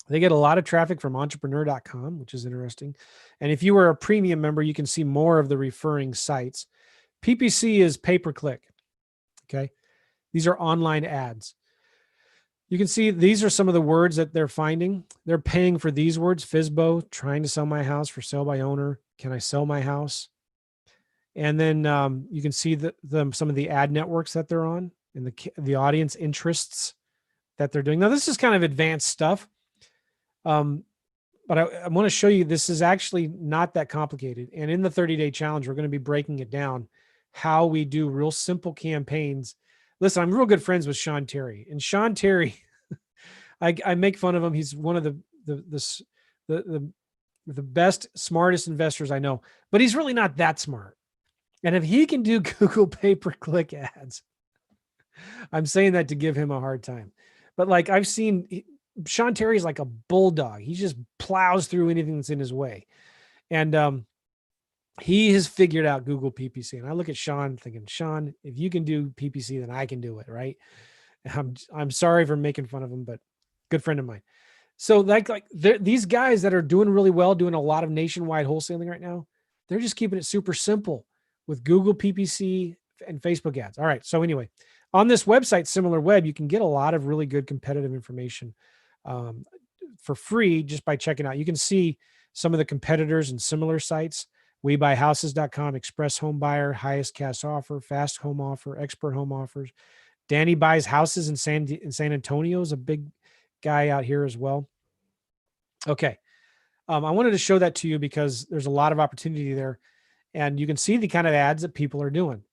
They get a lot of traffic from entrepreneur.com, which is interesting. And if you were a premium member, you can see more of the referring sites. PPC is pay-per-click. Okay. These are online ads. You can see these are some of the words that they're finding. They're paying for these words: FSBO, trying to sell my house, for sale by owner, can I sell my house? And then you can see some of the ad networks that they're on and the audience interests that they're doing. Now, this is kind of advanced stuff. But I want to show you, this is actually not that complicated. And in the 30-day challenge, we're going to be breaking it down, how we do real simple campaigns. Listen, I'm real good friends with Sean Terry, and Sean Terry, I make fun of him. He's one of the best, smartest investors I know, but he's really not that smart. And if he can do Google pay-per-click ads, I'm saying that to give him a hard time. But like I've seen, Sean Terry's like a bulldog. He just plows through anything that's in his way. And he has figured out Google PPC. And I look at Sean thinking, Sean, if you can do PPC, then I can do it, right? I'm sorry for making fun of him, but good friend of mine. So these guys that are doing really well, doing a lot of nationwide wholesaling right now, they're just keeping it super simple with Google PPC and Facebook ads. All right. So anyway, on this website, SimilarWeb, you can get a lot of really good competitive information for free just by checking out. You can see some of the competitors and similar sites: WeBuyHouses.com, Express Home Buyer, Highest Cash Offer, Fast Home Offer, Expert Home Offers. Danny Buys Houses in San Antonio is a big guy out here as well. Okay. I wanted to show that to you because there's a lot of opportunity there, and you can see the kind of ads that people are doing.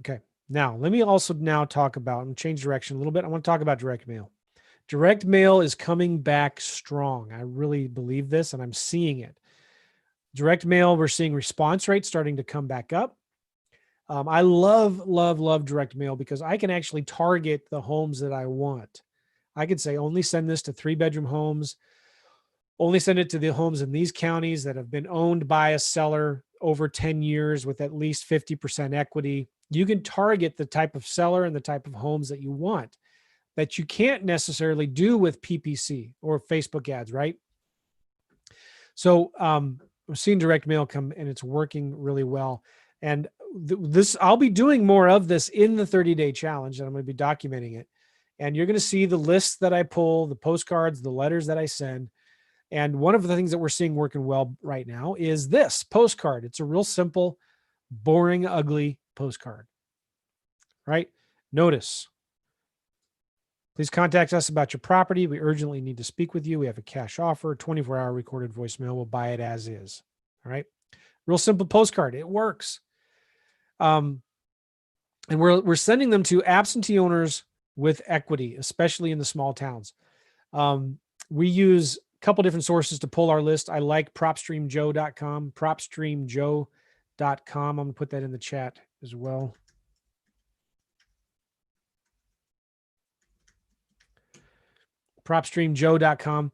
Okay. Now, let me also now talk about, I'm going to change direction a little bit. I want to talk about direct mail. Direct mail is coming back strong. I really believe this, and I'm seeing it. Direct mail, we're seeing response rates starting to come back up. I love direct mail because I can actually target the homes that I want. I could say, only send this to 3-bedroom homes, only send it to the homes in these counties that have been owned by a seller over 10 years with at least 50% equity. You can target the type of seller and the type of homes that you want that you can't necessarily do with PPC or Facebook ads, right? So I'm seeing direct mail come, and it's working really well. And I'll be doing more of this in the 30-day challenge, and I'm going to be documenting it. And you're going to see the lists that I pull, the postcards, the letters that I send. And one of the things that we're seeing working well right now is this postcard. It's a real simple, boring, ugly postcard, right? Notice, please contact us about your property. We urgently need to speak with you. We have a cash offer, 24-hour recorded voicemail. We'll buy it as is. All right. Real simple postcard. It works. And we're sending them to absentee owners with equity, especially in the small towns. We use a couple different sources to pull our list. I like propstreamjoe.com, propstreamjoe.com. I'm going to put that in the chat as well. propstreamjoe.com.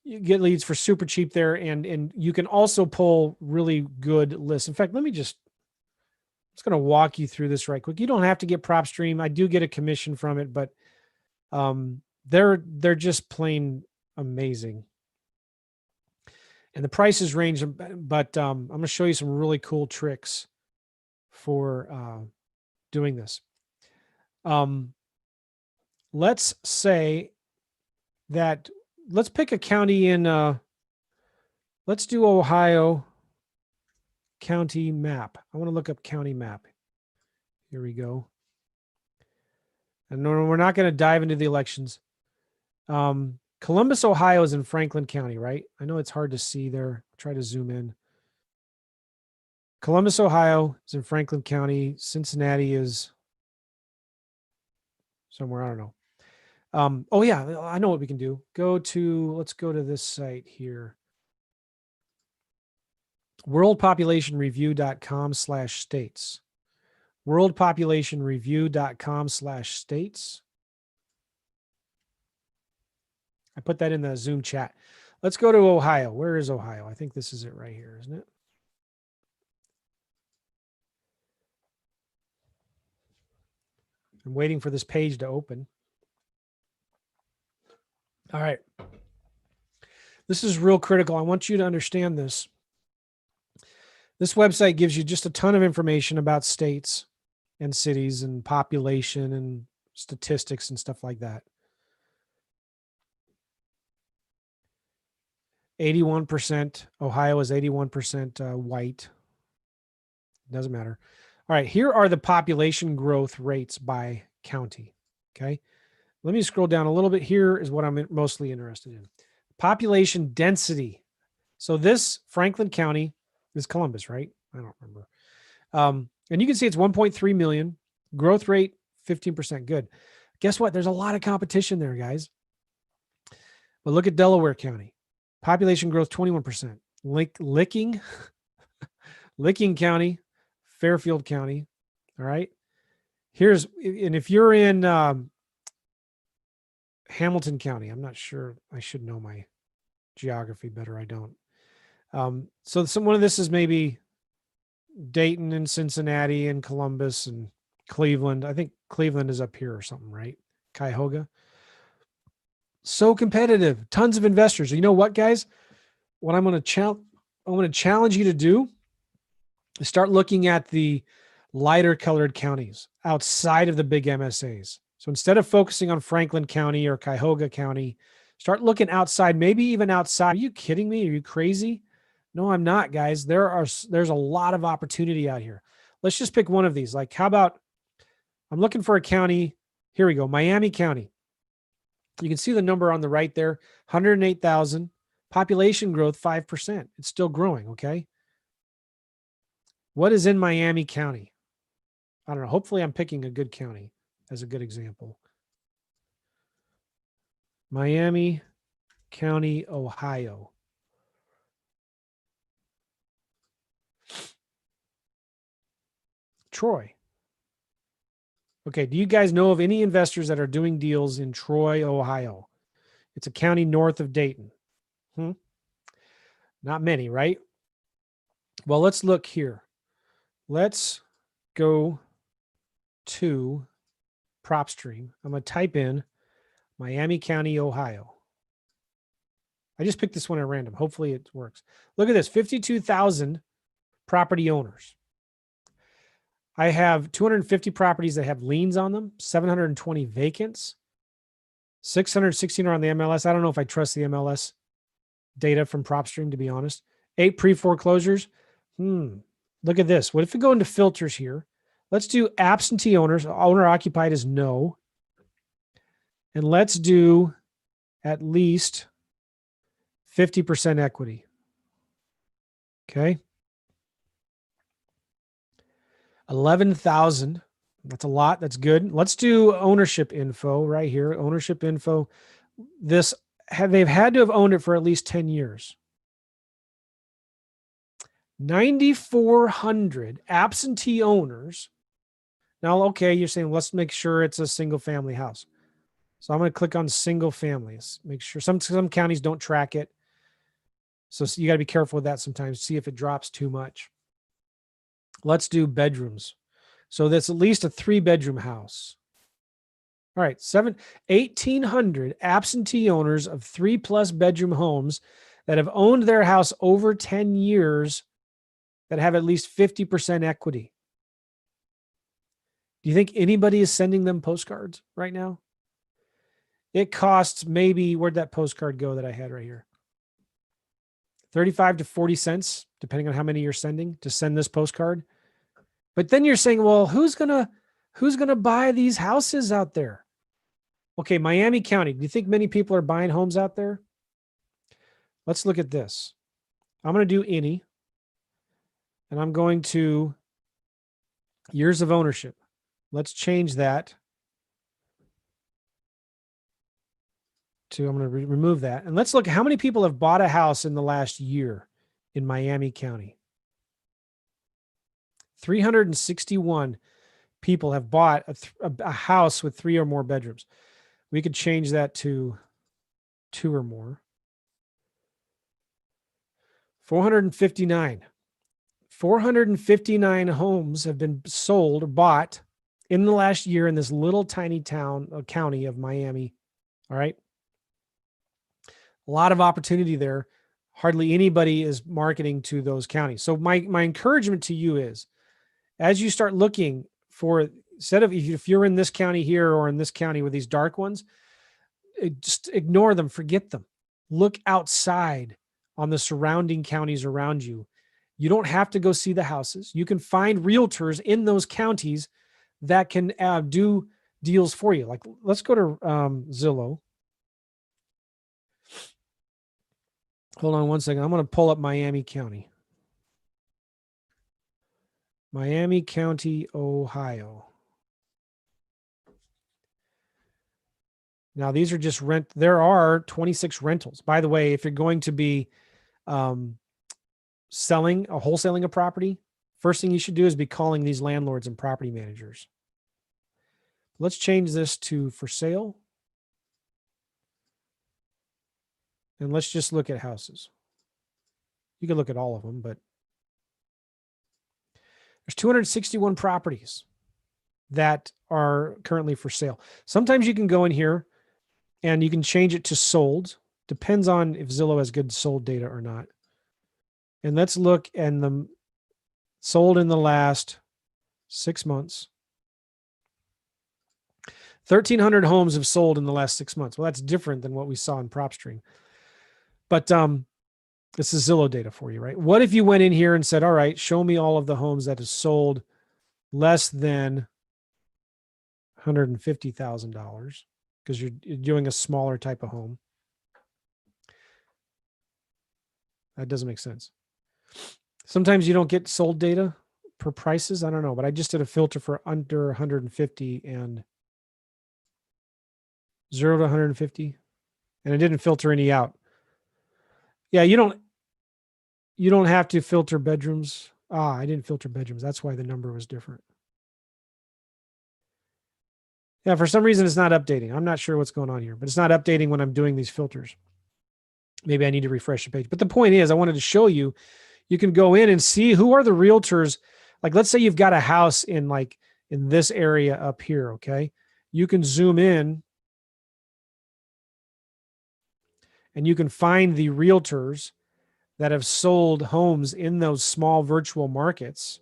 You get leads for super cheap there, and you can also pull really good lists. In fact, I'm just going to walk you through this right quick. You don't have to get PropStream. I do get a commission from it, but they're just plain amazing. And the prices range, but I'm going to show you some really cool tricks for doing this. Let's say that let's pick a county in, let's do Ohio county map. I want to look up county map. Here we go. And no, we're not going to dive into the elections. Columbus, Ohio is in Franklin County, right? I know it's hard to see there. Try to zoom in. Columbus, Ohio is in Franklin County. Cincinnati is somewhere, I don't know. Oh yeah, I know what we can do. Let's go to this site here. worldpopulationreview.com/states. worldpopulationreview.com/states. I put that in the Zoom chat. Let's go to Ohio. Where is Ohio? I think this is it right here, isn't it? I'm waiting for this page to open. All right. This is real critical. I want you to understand this. This website gives you just a ton of information about states and cities and population and statistics and stuff like that. 81%. Ohio is 81% white. Doesn't matter. All right. Here are the population growth rates by county. Okay. Let me scroll down a little bit. Here is what I'm mostly interested in. Population density. So this Franklin County is Columbus, right? I don't remember. And you can see it's 1.3 million. Growth rate, 15%. Good. Guess what? There's a lot of competition there, guys. But look at Delaware County. Population growth, 21%. Licking County, Fairfield County. All right. And if you're in Hamilton County, I'm not sure. I should know my geography better. I don't. So one of this is maybe Dayton and Cincinnati and Columbus and Cleveland. I think Cleveland is up here or something, right? Cuyahoga. So competitive. Tons of investors. You know what, guys? What I'm going to challenge you to do is start looking at the lighter colored counties outside of the big MSAs. So instead of focusing on Franklin County or Cuyahoga County, start looking outside, maybe even outside. Are you kidding me? Are you crazy? No, I'm not, guys. There's a lot of opportunity out here. Let's just pick one of these. Like, how about, I'm looking for a county. Here we go. Miami County. You can see the number on the right there, 108,000. Population growth, 5%. It's still growing, okay? What is in Miami County? I don't know. Hopefully I'm picking a good county as a good example. Miami County, Ohio. Troy. Okay, do you guys know of any investors that are doing deals in Troy, Ohio? It's a county north of Dayton. Not many, right? Well, let's look here. Let's go to PropStream. I'm going to type in Miami County, Ohio. I just picked this one at random. Hopefully it works. Look at this, 52,000 property owners. I have 250 properties that have liens on them, 720 vacants, 616 are on the MLS. I don't know if I trust the MLS data from PropStream, to be honest. 8 pre-foreclosures. Look at this. What if we go into filters here? Let's do absentee owners. Owner occupied is no. And let's do at least 50% equity. Okay. 11,000. That's a lot. That's good. Let's do ownership info right here. Ownership info. They've had to have owned it for at least 10 years. 9,400 absentee owners. Now, okay, you're saying, let's make sure it's a single family house. So I'm going to click on single families. Make sure some counties don't track it. So you got to be careful with that sometimes. See if it drops too much. Let's do bedrooms. So that's at least a 3-bedroom house. All right, 1,800 absentee owners of 3+ bedroom homes that have owned their house over 10 years that have at least 50% equity. Do you think anybody is sending them postcards right now? It costs maybe, where'd that postcard go that I had right here? 35 to 40 cents, depending on how many you're sending to send this postcard. But then you're saying, well, who's gonna buy these houses out there? Okay, Miami County. Do you think many people are buying homes out there? Let's look at this. I'm going to do any, and I'm going to years of ownership. Let's change that to, I'm going to remove that. And let's look at how many people have bought a house in the last year in Miami County. 361 people have bought a house with 3 or more bedrooms. We could change that to 2 or more. 459. 459 homes have been sold or bought in the last year in this little tiny county of Miami. All right. A lot of opportunity there. Hardly anybody is marketing to those counties. So my encouragement to you is, as you start looking for, instead of, if you're in this county here or in this county with these dark ones, just ignore them, forget them. Look outside on the surrounding counties around you. You don't have to go see the houses. You can find realtors in those counties that can do deals for you. Like, let's go to Zillow. Hold on one second. I'm going to pull up Miami County. Miami County, Ohio. Now, these are just rent. There are 26 rentals. By the way, if you're going to be wholesaling a property, first thing you should do is be calling these landlords and property managers. Let's change this to for sale. And let's just look at houses. You can look at all of them, but there's 261 properties that are currently for sale. Sometimes you can go in here and you can change it to sold. Depends on if Zillow has good sold data or not. And let's look at them sold in the last 6 months. 1,300 homes have sold in the last 6 months. Well, that's different than what we saw in PropStream. But this is Zillow data for you, right? What if you went in here and said, all right, show me all of the homes that have sold less than $150,000, because you're doing a smaller type of home. That doesn't make sense. Sometimes you don't get sold data per prices. I don't know, but I just did a filter for under 150 and 0 to 150, and it didn't filter any out. Yeah, you don't have to filter bedrooms. I didn't filter bedrooms. That's why the number was different. Yeah, for some reason it's not updating. I'm not sure what's going on here, but it's not updating when I'm doing these filters. Maybe I need to refresh the page. But the point is, I wanted to show you, you can go in and see who are the realtors. Like, let's say you've got a house in this area up here, okay? You can zoom in and you can find the realtors that have sold homes in those small virtual markets.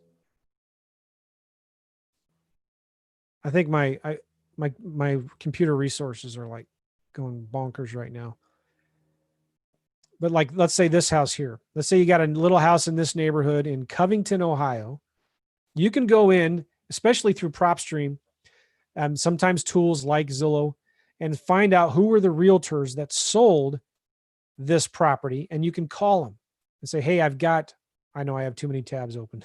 I think my computer resources are like going bonkers right now. But like, let's say this house here. Let's say you got a little house in this neighborhood in Covington, Ohio. You can go in, especially through PropStream, sometimes tools like Zillow, and find out who were the realtors that sold this property. And you can call them and say, hey, I know I have too many tabs open.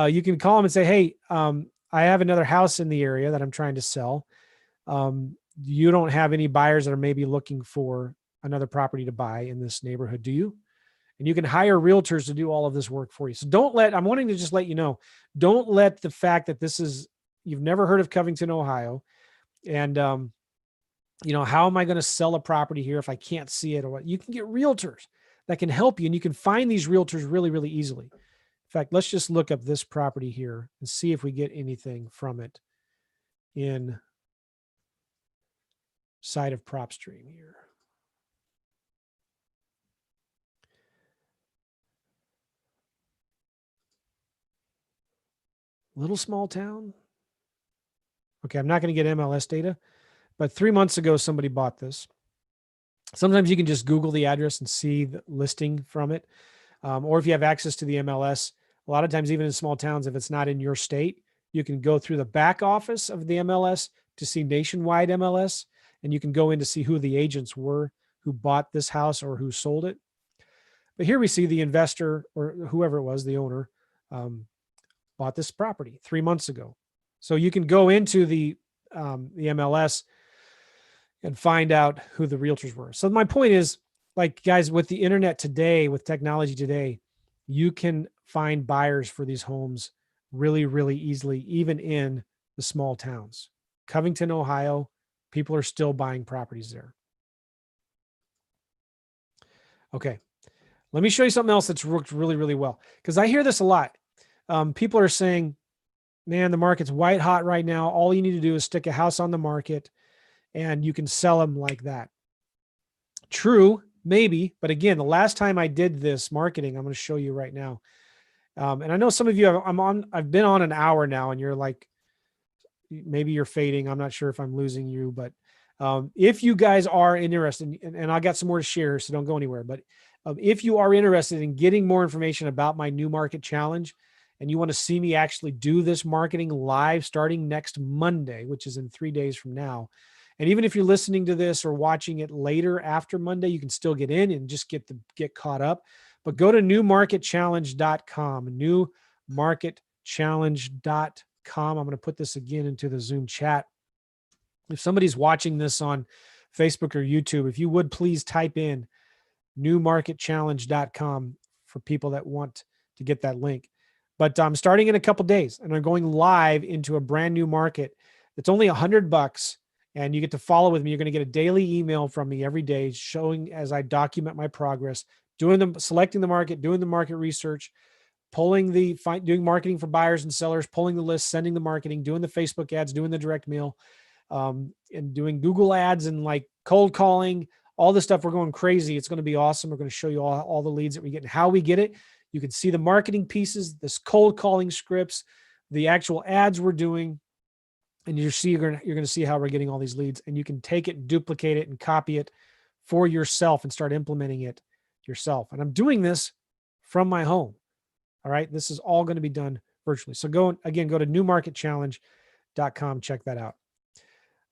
You can call them and say, hey, I have another house in the area that I'm trying to sell. You don't have any buyers that are maybe looking for another property to buy in this neighborhood, do you? And you can hire realtors to do all of this work for you. So I'm wanting to just let you know, don't let the fact that you've never heard of Covington, Ohio. And, how am I going to sell a property here if I can't see it or what? You can get realtors that can help you, and you can find these realtors really, really easily. In fact, let's just look up this property here and see if we get anything from it in side of PropStream here. Little small town. Okay, I'm not going to get MLS data, but 3 months ago, somebody bought this. Sometimes you can just Google the address and see the listing from it. Or if you have access to the MLS, a lot of times, even in small towns, if it's not in your state, you can go through the back office of the MLS to see nationwide MLS, and you can go in to see who the agents were who bought this house or who sold it. But here we see the investor or whoever it was, the owner, bought this property 3 months ago. So you can go into the MLS and find out who the realtors were. So my point is, like, guys, with the internet today, with technology today, you can find buyers for these homes really, really easily, even in the small towns. Covington, Ohio, people are still buying properties there. Okay. Let me show you something else that's worked really, really well, because I hear this a lot. People are saying, man, the market's white hot right now. All you need to do is stick a house on the market and you can sell them like that. True, maybe. But again, the last time I did this marketing, I'm going to show you right now. And I know some of you, I've been on an hour now and you're like, maybe you're fading. I'm not sure if I'm losing you, but if you guys are interested, and I got some more to share, so don't go anywhere. But if you are interested in getting more information about my new market challenge, and you want to see me actually do this marketing live starting next Monday, which is in 3 days from now. And even if you're listening to this or watching it later after Monday, you can still get in and just get caught up. But go to newmarketchallenge.com, newmarketchallenge.com. I'm going to put this again into the Zoom chat. If somebody's watching this on Facebook or YouTube, if you would please type in newmarketchallenge.com for people that want to get that link. But I'm starting in a couple days, and I'm going live into a brand new market. It's only $100, and you get to follow with me. You're going to get a daily email from me every day, showing as I document my progress, selecting the market, doing the market research, doing marketing for buyers and sellers, pulling the list, sending the marketing, doing the Facebook ads, doing the direct mail, and doing Google ads and like cold calling, all this stuff. We're going crazy. It's going to be awesome. We're going to show you all the leads that we get and how we get it. You can see the marketing pieces, this cold calling scripts, the actual ads we're doing, and you're going to see how we're getting all these leads, and you can take it, duplicate it, and copy it for yourself and start implementing it yourself. And I'm doing this from my home. All right. This is all going to be done virtually. So go to newmarketchallenge.com. Check that out.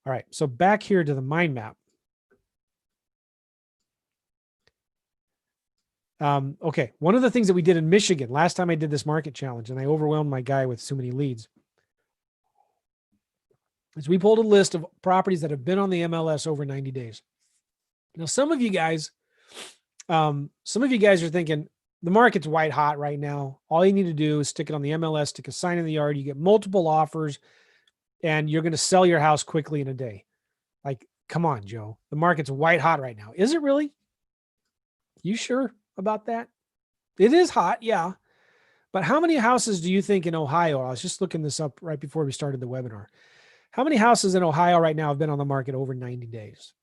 All right. So back here to the mind map. Okay. One of the things that we did in Michigan last time I did this market challenge, and I overwhelmed my guy with so many leads, is we pulled a list of properties that have been on the MLS over 90 days. Now, some of you guys are thinking the market's white hot right now. All you need to do is stick it on the MLS, stick a sign in the yard. You get multiple offers and you're going to sell your house quickly in a day. Like, come on, Joe, the market's white hot right now. Is it really? You sure about that? It is hot. Yeah. But how many houses do you think in Ohio? I was just looking this up right before we started the webinar. How many houses in Ohio right now have been on the market over 90 days?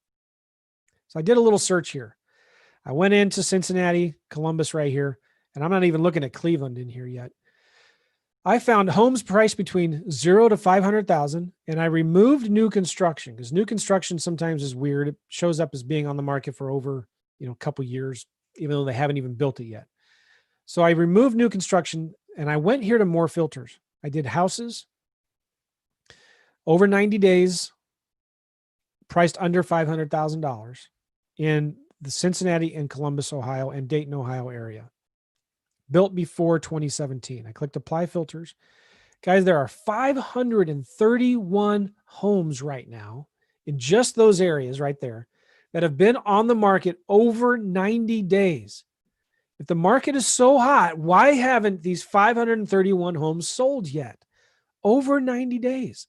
So I did a little search here. I went into Cincinnati, Columbus right here, and I'm not even looking at Cleveland in here yet. I found homes priced between 0 to 500,000, and I removed new construction because new construction sometimes is weird. It shows up as being on the market for over, a couple years, even though they haven't even built it yet. So I removed new construction and I went here to more filters. I did houses over 90 days, priced under $500,000 in the Cincinnati and Columbus, Ohio, and Dayton, Ohio area. Built before 2017. I clicked apply filters. Guys, there are 531 homes right now in just those areas right there that have been on the market over 90 days. If the market is so hot, why haven't these 531 homes sold yet? Over 90 days.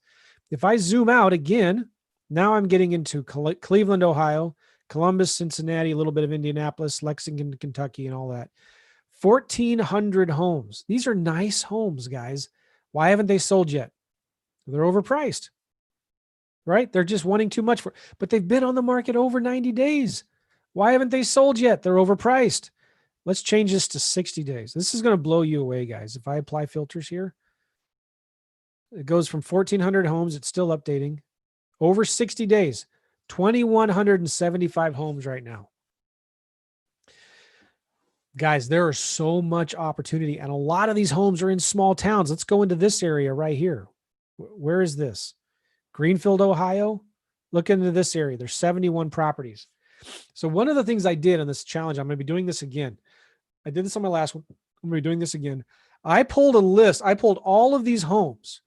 If I zoom out again, now I'm getting into Cleveland, Ohio, Columbus, Cincinnati, a little bit of Indianapolis, Lexington, Kentucky, and all that. 1,400 homes. These are nice homes, guys. Why haven't they sold yet? They're overpriced, right? They're just wanting too much but they've been on the market over 90 days. Why haven't they sold yet? They're overpriced. Let's change this to 60 days. This is going to blow you away, guys. If I apply filters here, it goes from 1,400 homes. It's still updating. over 60 days, 2,175 homes right now. Guys, there is so much opportunity, and a lot of these homes are in small towns. Let's go into this area right here. Where is this? Greenfield, Ohio. Look into this area. There's 71 properties. So one of the things I did on this challenge, I'm going to be doing this again. I did this on my last one. I'm going to be doing this again. I pulled a list. I pulled all of these homes.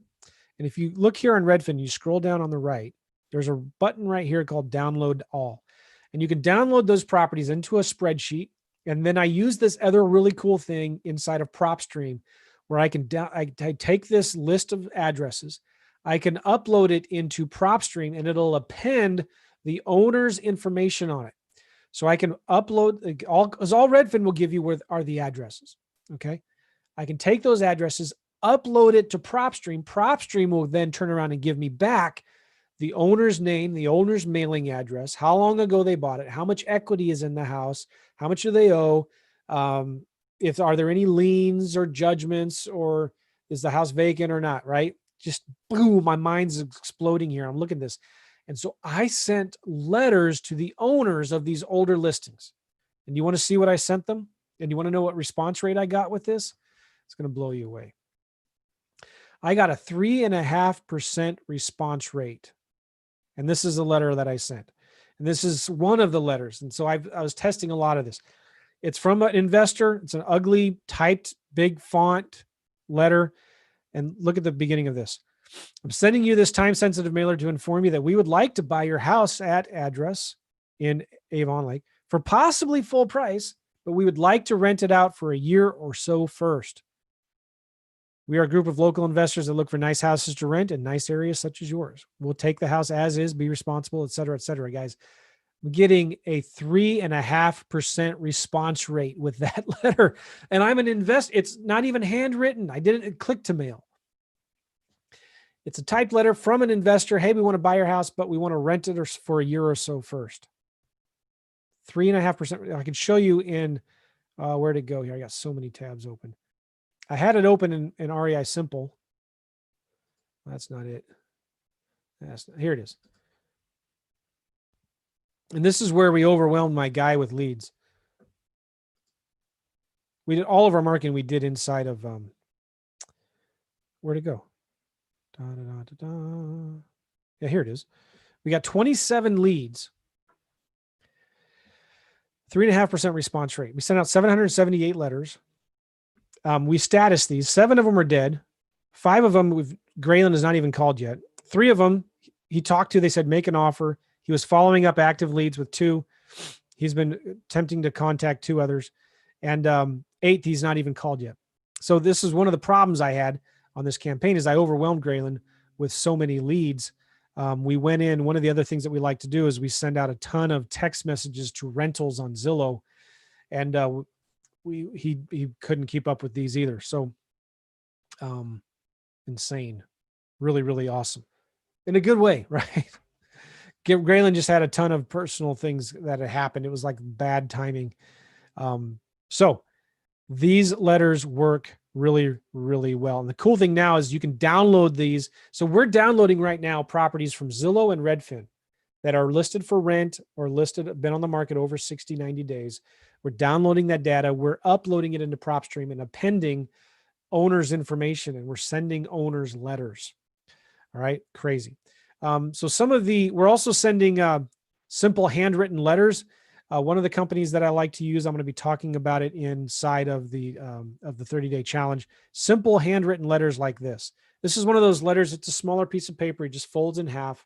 And if you look here on Redfin, you scroll down on the right, there's a button right here called Download All. And you can download those properties into a spreadsheet. And then I use this other really cool thing inside of PropStream where I can I take this list of addresses, I can upload it into PropStream, and it'll append the owner's information on it. So I can upload all Redfin will give you are the addresses. Okay. I can take those addresses, upload it to PropStream. PropStream will then turn around and give me back the owner's name, the owner's mailing address, how long ago they bought it, how much equity is in the house, how much do they owe, are there any liens or judgments, or is the house vacant or not, right? Just boom, my mind's exploding here. I'm looking at this. And so I sent letters to the owners of these older listings. And you want to see what I sent them? And you want to know what response rate I got with this? It's going to blow you away. I got a 3.5% response rate. And this is a letter that I sent. And this is one of the letters. And so I was testing a lot of this. It's from an investor. It's an ugly typed big font letter. And look at the beginning of this. I'm sending you this time-sensitive mailer to inform you that we would like to buy your house at address in Avon Lake for possibly full price, but we would like to rent it out for a year or so first. We are a group of local investors that look for nice houses to rent in nice areas such as yours. We'll take the house as is, be responsible, et cetera, guys. I'm getting a 3.5% response rate with that letter. And I'm an investor. It's not even handwritten. I didn't click to mail. It's a typed letter from an investor. Hey, we want to buy your house, but we want to rent it for a year or so first. 3.5%. I can show you in, where'd it go here? I got so many tabs open. I had it open in REI Simple. That's not it. Here it is. And this is where we overwhelmed my guy with leads. We did all of our marketing we did inside of, where'd it go? Yeah, here it is. We got 27 leads. 3.5% response rate. We sent out 778 letters. We status these. 7 of them are dead. 5 of them, Graylin has not even called yet. 3 of them he talked to, they said, make an offer. He was following up active leads with 2. He's been attempting to contact 2 others. And 8, he's not even called yet. So this is one of the problems I had on this campaign is I overwhelmed Graylin with so many leads. We went in, one of the other things that we like to do is we send out a ton of text messages to rentals on Zillow. And he couldn't keep up with these either. So insane. Really, really awesome. In a good way, right? Graylin just had a ton of personal things that had happened. It was like bad timing. So these letters work really, really well. And the cool thing now is you can download these. So we're downloading right now properties from Zillow and Redfin that are listed for rent or been on the market over 60, 90 days. We're downloading that data. We're uploading it into PropStream and appending owners' information, and we're sending owners letters. All right. Crazy. So we're also sending simple handwritten letters. One of the companies that I like to use, I'm going to be talking about it inside of the 30-day challenge. Simple handwritten letters like this. This is one of those letters. It's a smaller piece of paper. It just folds in half,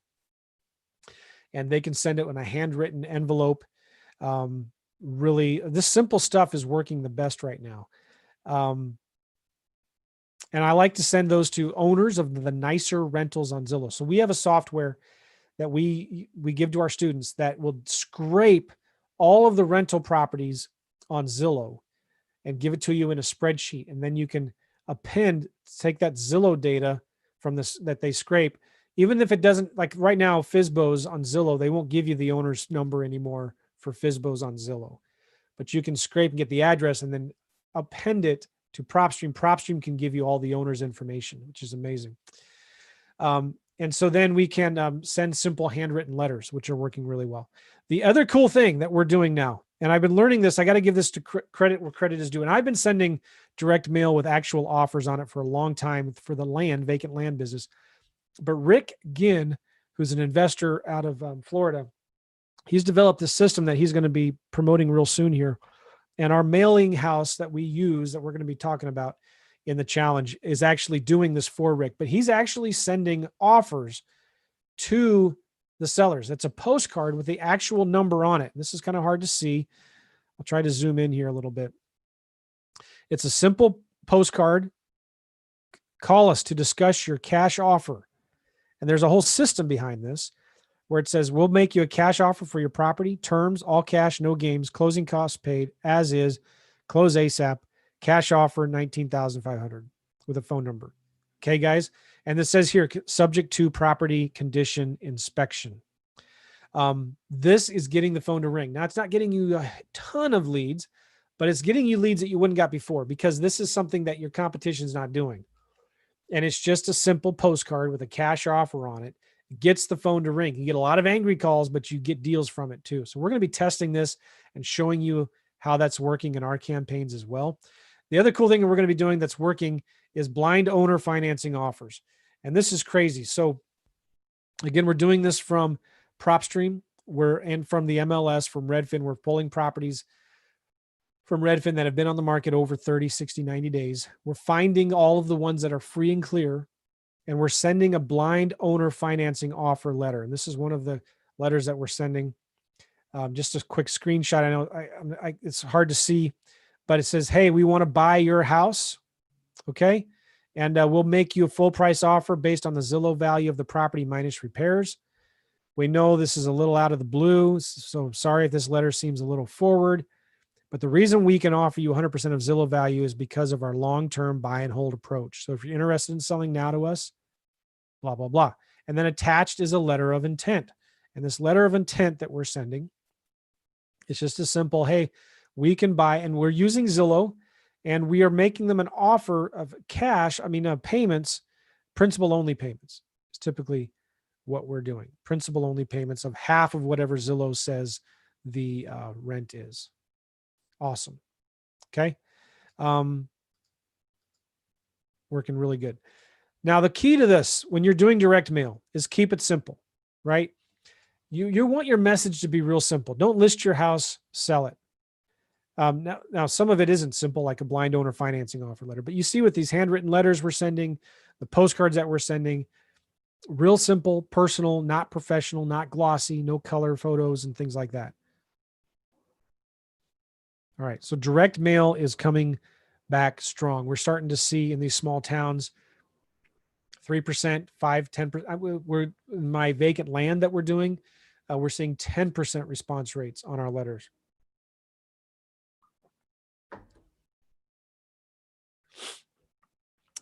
and they can send it in a handwritten envelope. Really, this simple stuff is working the best right now. And I like to send those to owners of the nicer rentals on Zillow. So we have a software that we give to our students that will scrape all of the rental properties on Zillow and give it to you in a spreadsheet. And then you can take that Zillow data from this that they scrape. Even if it doesn't, like right now, FSBOs on Zillow, they won't give you the owner's number anymore for FSBOs on Zillow. But you can scrape and get the address and then append it to PropStream. PropStream can give you all the owner's information, which is amazing. And so then we can send simple handwritten letters, which are working really well. The other cool thing that we're doing now, and I've been learning this, I got to give this to credit where credit is due. And I've been sending direct mail with actual offers on it for a long time for the vacant land business. But Rick Ginn, who's an investor out of Florida, he's developed this system that he's going to be promoting real soon here. And our mailing house that we use, that we're going to be talking about in the challenge, is actually doing this for Rick, but he's actually sending offers to the sellers. It's a postcard with the actual number on it. This is kind of hard to see. I'll try to zoom in here a little bit. It's a simple postcard. Call us to discuss your cash offer. And there's a whole system behind this where it says, we'll make you a cash offer for your property, terms, all cash, no games, closing costs paid, as is, close ASAP, cash offer, $19,500 with a phone number. Okay, guys? And this says here, subject to property condition inspection. This is getting the phone to ring. Now, it's not getting you a ton of leads, but it's getting you leads that you wouldn't got before, because this is something that your competition's not doing. And it's just a simple postcard with a cash offer on it. It gets the phone to ring. You get a lot of angry calls, but you get deals from it too. So we're going to be testing this and showing you how that's working in our campaigns as well. The other cool thing that we're going to be doing that's working is blind owner financing offers. And this is crazy. So again, we're doing this from PropStream and from the MLS, from Redfin. We're pulling properties from Redfin that have been on the market over 30, 60, 90 days. We're finding all of the ones that are free and clear, and we're sending a blind owner financing offer letter. And this is one of the letters that we're sending. Just a quick screenshot. I know it's hard to see, but it says, hey, we want to buy your house. Okay. And we'll make you a full price offer based on the Zillow value of the property minus repairs. We know this is a little out of the blue, so sorry if this letter seems a little forward, but the reason we can offer you 100% of Zillow value is because of our long-term buy and hold approach. So if you're interested in selling now to us, blah, blah, blah. And then attached is a letter of intent. And this letter of intent that we're sending, it's just a simple, hey, we can buy, and we're using Zillow, and we are making them an offer of payments, principal only payments. It's typically what we're doing. Principal only payments of half of whatever Zillow says the rent is. Awesome. Okay. Working really good. Now, the key to this, when you're doing direct mail, is keep it simple, right? You want your message to be real simple. Don't list your house, sell it. Now, some of it isn't simple, like a blind owner financing offer letter, but you see with these handwritten letters we're sending, the postcards that we're sending, real simple, personal, not professional, not glossy, no color photos and things like that. All right. So direct mail is coming back strong. We're starting to see in these small towns, 3%, 5, 10%. We're in my vacant land that we're doing. We're seeing 10% response rates on our letters.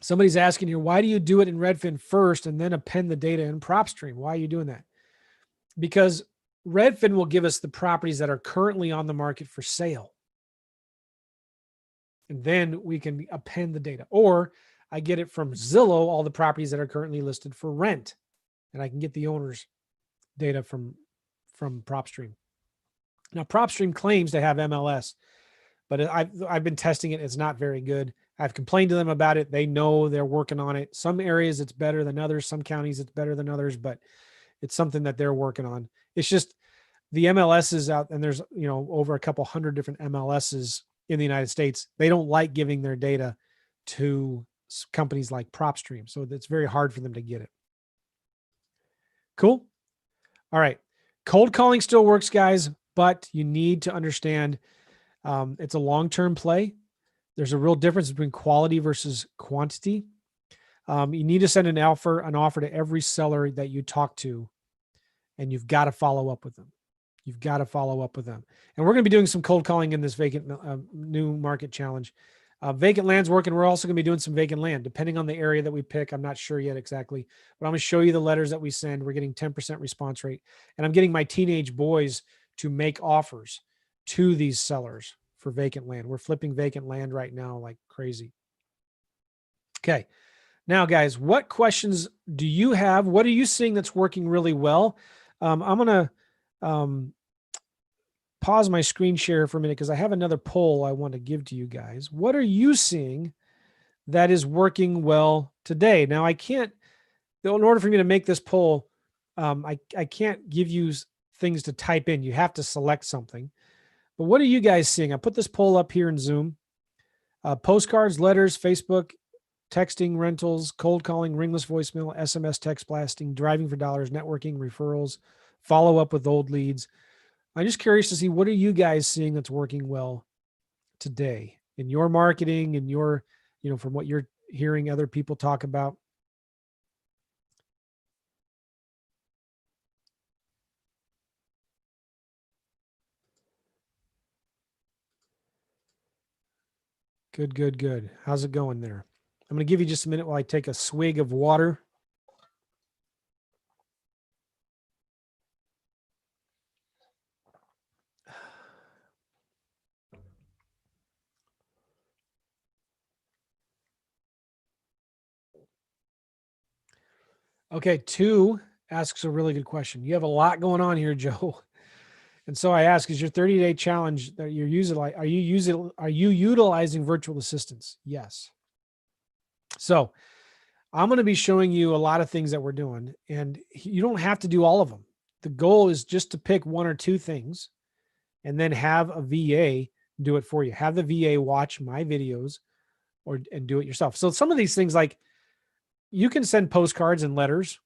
Somebody's asking here, why do you do it in Redfin first and then append the data in PropStream? Why are you doing that? Because Redfin will give us the properties that are currently on the market for sale. And then we can append the data. Or I get it from Zillow, all the properties that are currently listed for rent. And I can get the owner's data from PropStream. Now, PropStream claims to have MLS, but I've been testing it. It's not very good. I've complained to them about it. They know they're working on it. Some areas it's better than others. Some counties it's better than others, but it's something that they're working on. It's just the MLSs out, and there's, over a couple hundred different MLSs in the United States. They don't like giving their data to companies like PropStream. So it's very hard for them to get it. Cool. All right. Cold calling still works, guys, but you need to understand it's a long-term play. There's a real difference between quality versus quantity. You need to send an offer to every seller that you talk to, and you've got to follow up with them. You've got to follow up with them. And we're going to be doing some cold calling in this vacant new market challenge. Vacant land's working. We're also going to be doing some vacant land, depending on the area that we pick. I'm not sure yet exactly, but I'm going to show you the letters that we send. We're getting 10% response rate, and I'm getting my teenage boys to make offers to these sellers for vacant land. We're flipping vacant land right now like crazy. Okay. Now, guys, what questions do you have? What are you seeing that's working really well? I'm going to pause my screen share for a minute because I have another poll I want to give to you guys. What are you seeing that is working well today? Now, I can't, in order for me to make this poll, I can't give you things to type in. You have to select something. But what are you guys seeing? I put this poll up here in Zoom. Postcards, letters, Facebook, texting, rentals, cold calling, ringless voicemail, SMS text blasting, driving for dollars, networking, referrals, follow up with old leads. I'm just curious to see, what are you guys seeing that's working well today in your marketing and your, from what you're hearing other people talk about? Good, good, good. How's it going there? I'm going to give you just a minute while I take a swig of water. Okay, 2 asks a really good question. You have a lot going on here, Joe. And so I ask, is your 30-day challenge that you're using, are you utilizing virtual assistants? Yes. So I'm going to be showing you a lot of things that we're doing, and you don't have to do all of them. The goal is just to pick 1 or 2 things and then have a VA do it for you. Have the VA watch my videos and do it yourself. So some of these things, like, you can send postcards and letters.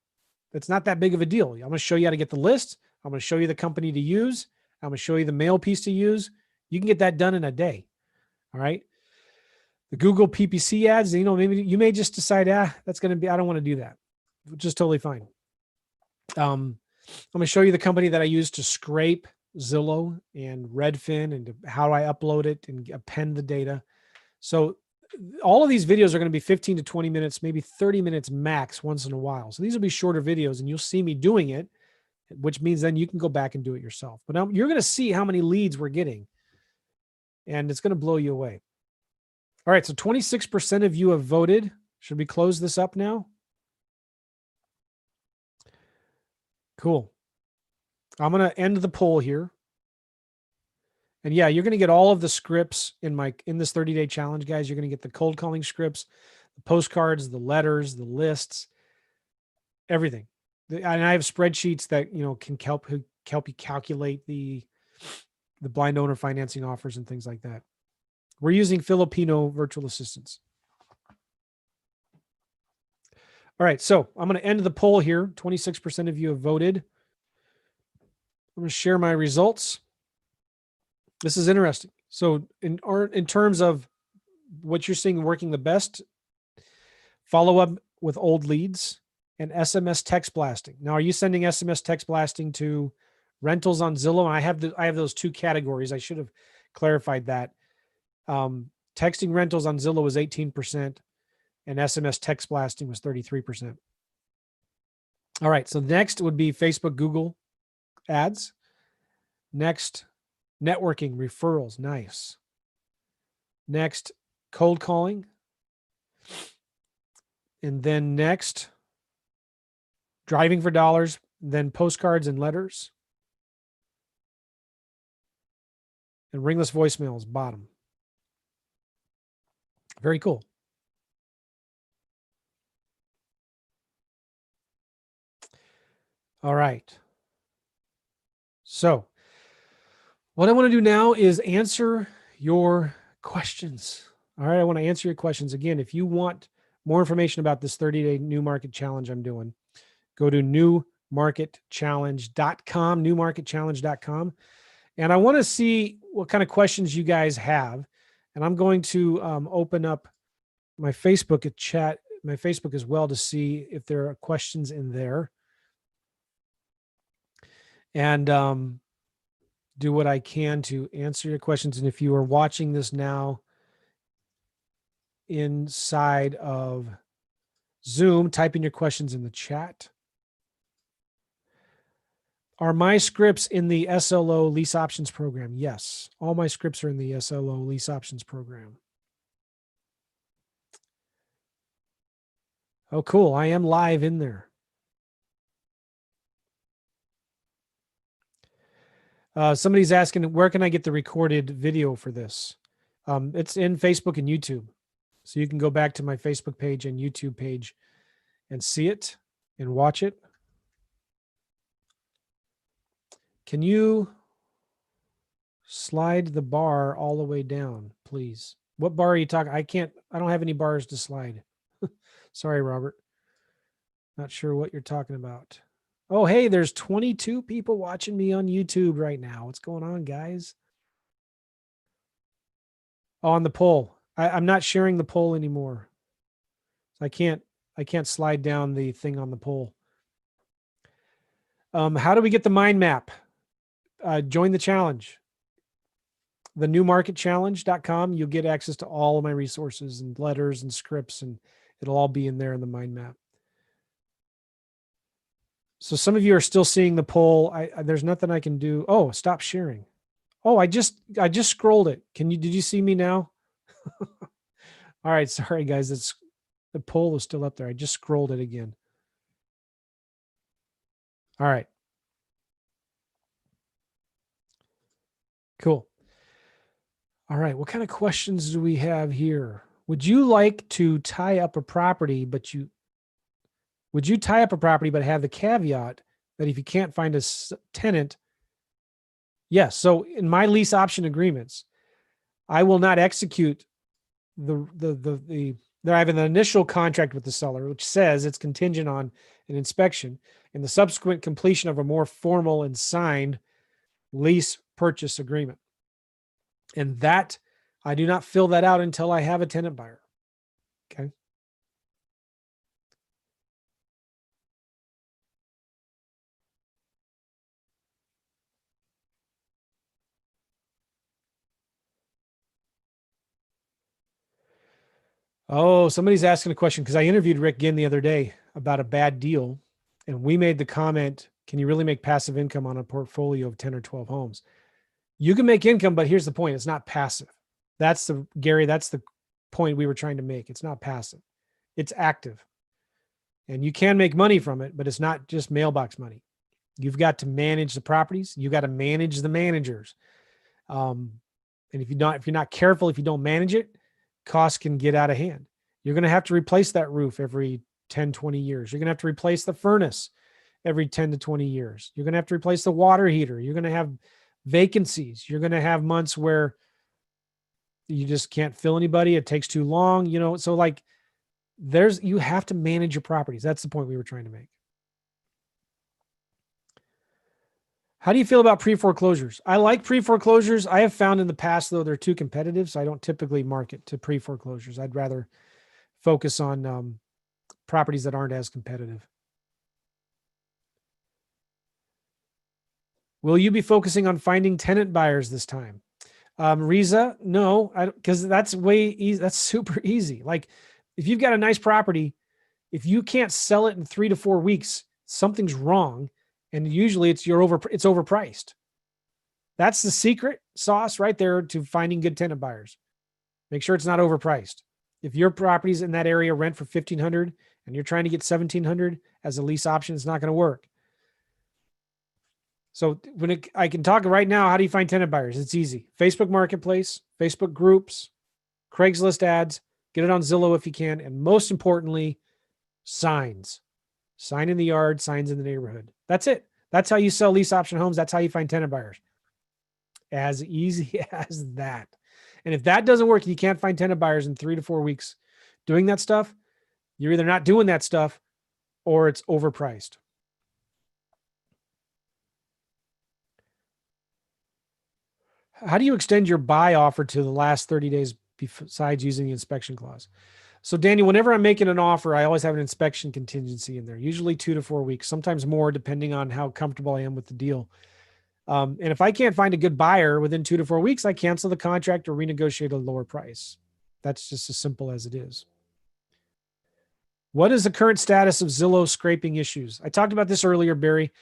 It's not that big of a deal. I'm going to show you how to get the list. I'm going to show you the company to use. I'm going to show you the mail piece to use. You can get that done in a day. All right. The Google PPC ads, maybe you may just decide, that's going to be, I don't want to do that, which is totally fine. I'm going to show you the company that I use to scrape Zillow and Redfin and how I upload it and append the data. So all of these videos are going to be 15 to 20 minutes, maybe 30 minutes max once in a while. So these will be shorter videos and you'll see me doing it, which means then you can go back and do it yourself. But now you're going to see how many leads we're getting, and it's going to blow you away. All right, so 26% of you have voted. Should we close this up now? Cool. I'm going to end the poll here. And yeah, you're going to get all of the scripts in this 30-day challenge, guys. You're going to get the cold calling scripts, the postcards, the letters, the lists, everything. And I have spreadsheets that, can help you calculate the blind owner financing offers and things like that. We're using Filipino virtual assistants. All right, so I'm going to end the poll here. 26% of you have voted. I'm going to share my results. This is interesting. So in terms of what you're seeing working the best, follow up with old leads and SMS text blasting. Now, are you sending SMS text blasting to rentals on Zillow? And I have those 2 categories. I should have clarified that. Texting rentals on Zillow was 18% and SMS text blasting was 33%. All right. So next would be Facebook, Google ads. Next, networking, referrals. Nice. Next, cold calling. And then next, driving for dollars, then postcards and letters. And ringless voicemails, bottom. Very cool. All right. So what I want to do now is answer your questions. All right. I want to answer your questions. Again, if you want more information about this 30-day new market challenge I'm doing, go to newmarketchallenge.com, newmarketchallenge.com. And I want to see what kind of questions you guys have. And I'm going to open up my Facebook chat, my Facebook as well, to see if there are questions in there. And do what I can to answer your questions. And if you are watching this now inside of Zoom, type in your questions in the chat. Are my scripts in the SLO lease options program? Yes, all my scripts are in the SLO lease options program. Oh, cool. I am live in there. Somebody's asking, where can I get the recorded video for this? It's in Facebook and YouTube. So you can go back to my Facebook page and YouTube page and see it and watch it. Can you slide the bar all the way down, please? What bar are you talking? I don't have any bars to slide. Sorry, Robert. Not sure what you're talking about. Oh, hey, there's 22 people watching me on YouTube right now. What's going on, guys? Oh, on the poll. I'm not sharing the poll anymore. I can't slide down the thing on the poll. How do we get the mind map? Join the challenge. The newmarketchallenge.com. You'll get access to all of my resources and letters and scripts, and it'll all be in there in the mind map. So some of you are still seeing the poll. There's nothing I can do. Oh, stop sharing. Oh, I just scrolled it. Did you see me now? All right. Sorry, guys. The poll is still up there. I just scrolled it again. All right. Cool. All right. What kind of questions do we have here? Would you like to tie up a property, but have the caveat that if you can't find a tenant? Yes. So in my lease option agreements, I will not execute I have an initial contract with the seller, which says it's contingent on an inspection and the subsequent completion of a more formal and signed lease purchase agreement. And that I do not fill that out until I have a tenant buyer. Okay. Oh, somebody's asking a question because I interviewed Rick Ginn the other day about a bad deal. And we made the comment, can you really make passive income on a portfolio of 10 or 12 homes? You can make income, but here's the point. It's not passive. That's the point we were trying to make. It's not passive. It's active. And you can make money from it, but it's not just mailbox money. You've got to manage the properties. You got to manage the managers. And if you're not careful, if you don't manage it, costs can get out of hand. You're going to have to replace that roof every 10, 20 years. You're going to have to replace the furnace every 10 to 20 years. You're going to have to replace the water heater. You're going to have vacancies. You're going to have months where you just can't fill anybody. It takes too long, so like you have to manage your properties. That's the point we were trying to make. How do you feel about pre-foreclosures? I like pre-foreclosures. I have found in the past, though, they're too competitive, so I don't typically market to pre-foreclosures. I'd rather focus on properties that aren't as competitive. Will you be focusing on finding tenant buyers this time? Riza, no, because that's way easy. That's super easy. Like if you've got a nice property, if you can't sell it in 3 to 4 weeks, something's wrong. And usually it's overpriced. That's the secret sauce right there to finding good tenant buyers. Make sure it's not overpriced. If your property's in that area rent for $1,500 and you're trying to get $1,700 as a lease option, it's not going to work. So I can talk right now, how do you find tenant buyers? It's easy. Facebook Marketplace, Facebook groups, Craigslist ads, get it on Zillow if you can. And most importantly, signs. Sign in the yard, signs in the neighborhood. That's it. That's how you sell lease option homes. That's how you find tenant buyers. As easy as that. And if that doesn't work, you can't find tenant buyers in 3 to 4 weeks doing that stuff, you're either not doing that stuff or it's overpriced. How do you extend your buy offer to the last 30 days besides using the inspection clause? So Daniel, whenever I'm making an offer, I always have an inspection contingency in there, usually 2 to 4 weeks, sometimes more, depending on how comfortable I am with the deal. And if I can't find a good buyer within 2 to 4 weeks, I cancel the contract or renegotiate a lower price. That's just as simple as it is. What is the current status of Zillow scraping issues? I talked about this earlier, Barry.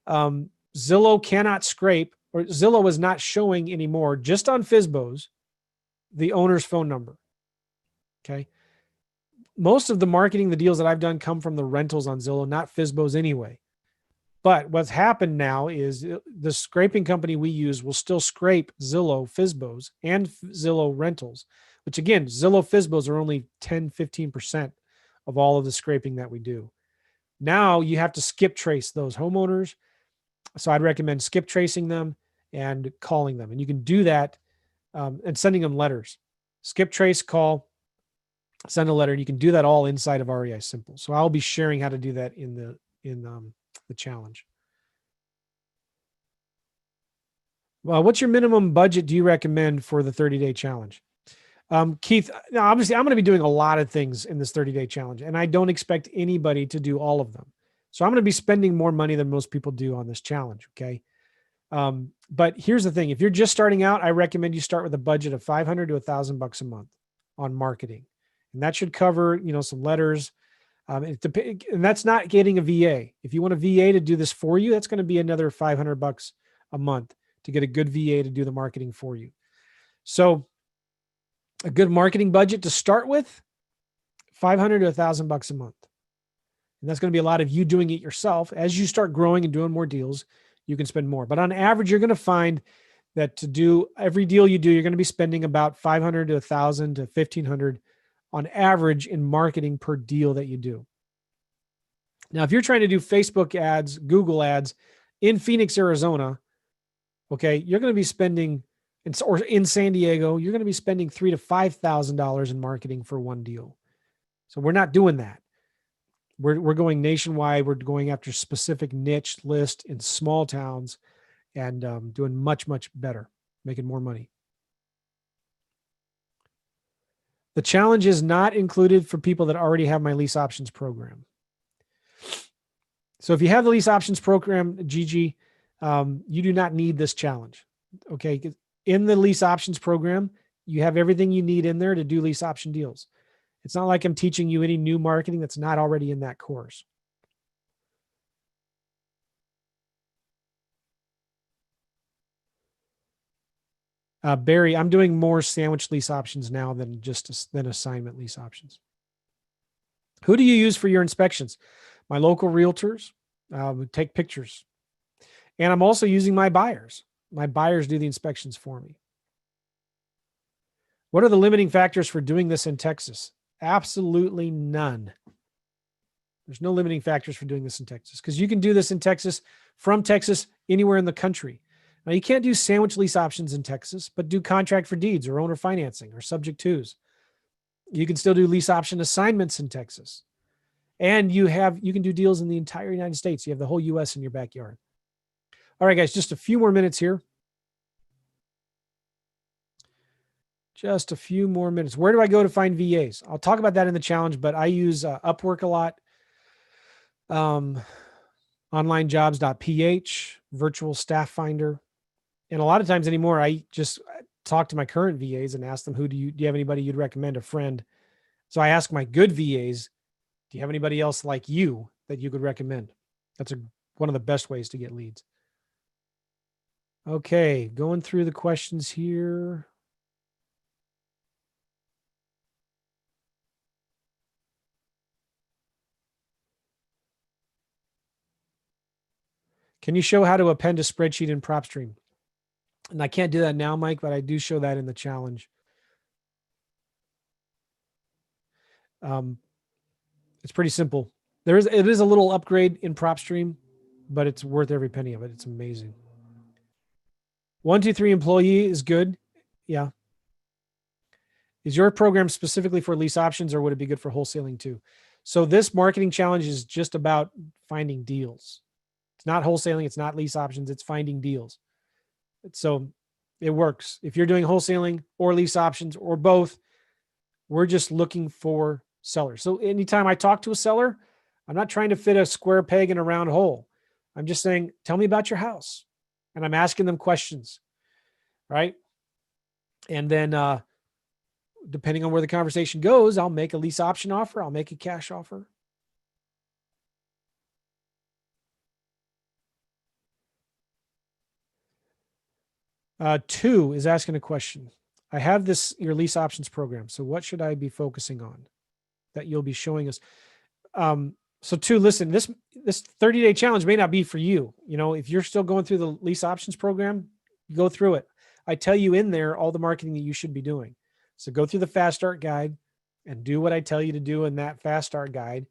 Zillow cannot scrape, or Zillow is not showing anymore, just on FSBOs, the owner's phone number. Okay. most of the marketing, the deals that I've done come from the rentals on Zillow, not FSBOs anyway. But what's happened now is the scraping company we use will still scrape Zillow FSBOs and Zillow rentals, which again, Zillow FSBOs are only 10, 15% of all of the scraping that we do. Now you have to skip trace those homeowners. So I'd recommend skip tracing them and calling them. And you can do that and sending them letters. Skip trace, call, send a letter. And you can do that all inside of REI Simple. So I'll be sharing how to do that in the challenge. Well, what's your minimum budget do you recommend for the 30-day challenge? Keith, now obviously I'm going to be doing a lot of things in this 30-day challenge, and I don't expect anybody to do all of them. So I'm going to be spending more money than most people do on this challenge. Okay. But here's the thing. If you're just starting out, I recommend you start with a budget of $500 to $1,000 a month on marketing. And that should cover, some letters. And that's not getting a VA. If you want a VA to do this for you, that's going to be another $500 a month to get a good VA to do the marketing for you. So a good marketing budget to start with, $500 to $1,000 a month. And that's going to be a lot of you doing it yourself. As you start growing and doing more deals, you can spend more. But on average, you're going to find that to do every deal you do, you're going to be spending about $500 to $1,000 to $1,500 on average in marketing per deal that you do. Now, if you're trying to do Facebook ads, Google ads in Phoenix, Arizona, okay, you're going to be spending, or in San Diego, you're going to be spending $3,000 to $5,000 in marketing for one deal. So we're not doing that. We're going nationwide. We're going after specific niche list in small towns and doing much, much better, making more money. The challenge is not included for people that already have my lease options program. So if you have the lease options program, Gigi, you do not need this challenge. Okay. In the lease options program, you have everything you need in there to do lease option deals. It's not like I'm teaching you any new marketing that's not already in that course. Barry, I'm doing more sandwich lease options now than than assignment lease options. Who do you use for your inspections? My local realtors take pictures. And I'm also using my buyers. My buyers do the inspections for me. What are the limiting factors for doing this in Texas? Absolutely none. There's no limiting factors for doing this in Texas because you can do this in Texas, from Texas, anywhere in the country. Now, you can't do sandwich lease options in Texas, but do contract for deeds or owner financing or subject twos. You can still do lease option assignments in Texas. And you can do deals in the entire United States. You have the whole US in your backyard. All right, guys, just a few more minutes here. Just a few more minutes. Where do I go to find VAs? I'll talk about that in the challenge, but I use Upwork a lot. Onlinejobs.ph, virtual staff finder. And a lot of times anymore, I just talk to my current VAs and ask them, do you have anybody you'd recommend, a friend? So I ask my good VAs, do you have anybody else like you that you could recommend? That's one of the best ways to get leads. Okay, going through the questions here. Can you show how to append a spreadsheet in PropStream? And I can't do that now, Mike, but I do show that in the challenge. It's pretty simple. It is a little upgrade in PropStream, but it's worth every penny of it. It's amazing. 123 employee is good. Yeah. Is your program specifically for lease options, or would it be good for wholesaling too? So this marketing challenge is just about finding deals. It's not wholesaling. It's not lease options. It's finding deals. So it works. If you're doing wholesaling or lease options or both, we're just looking for sellers. So anytime I talk to a seller, I'm not trying to fit a square peg in a round hole. I'm just saying, tell me about your house. And I'm asking them questions, right? And then depending on where the conversation goes, I'll make a lease option offer. I'll make a cash offer. Two is asking a question. I have your lease options program. So what should I be focusing on? that you'll be showing us. So too, listen, this 30-day challenge may not be for you. You know, if you're still going through the lease options program, go through it. I tell you in there all the marketing that you should be doing. So go through the fast start guide and do what I tell you to do in that fast start guide,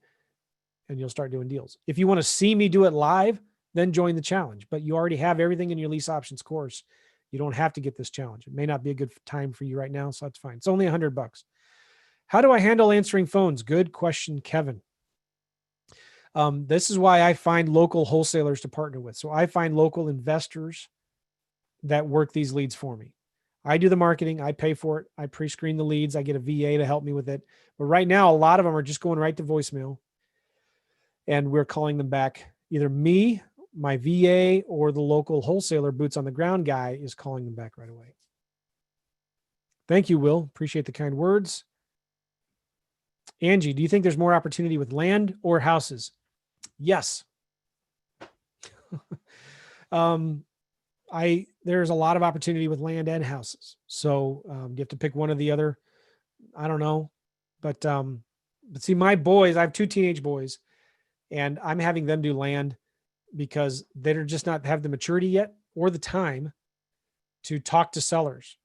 and you'll start doing deals. If you want to see me do it live, then join the challenge. But you already have everything in your lease options course. You don't have to get this challenge. It may not be a good time for you right now, so that's fine. It's only $100. How do I handle answering phones? Good question, Kevin. This is why I find local wholesalers to partner with. So I find local investors that work these leads for me. I do the marketing. I pay for it. I pre-screen the leads. I get a VA to help me with it. But right now, a lot of them are just going right to voicemail. And we're calling them back. Either me, my VA, or the local wholesaler boots on the ground guy is calling them back right away. Thank you, Will. Appreciate the kind words. Angie, do you think there's more opportunity with land or houses? Yes. There's a lot of opportunity with land and houses. So you have to pick one or the other. I don't know. But see, my boys, I have 2 teenage boys, and I'm having them do land because they're just not have the maturity yet or the time to talk to sellers.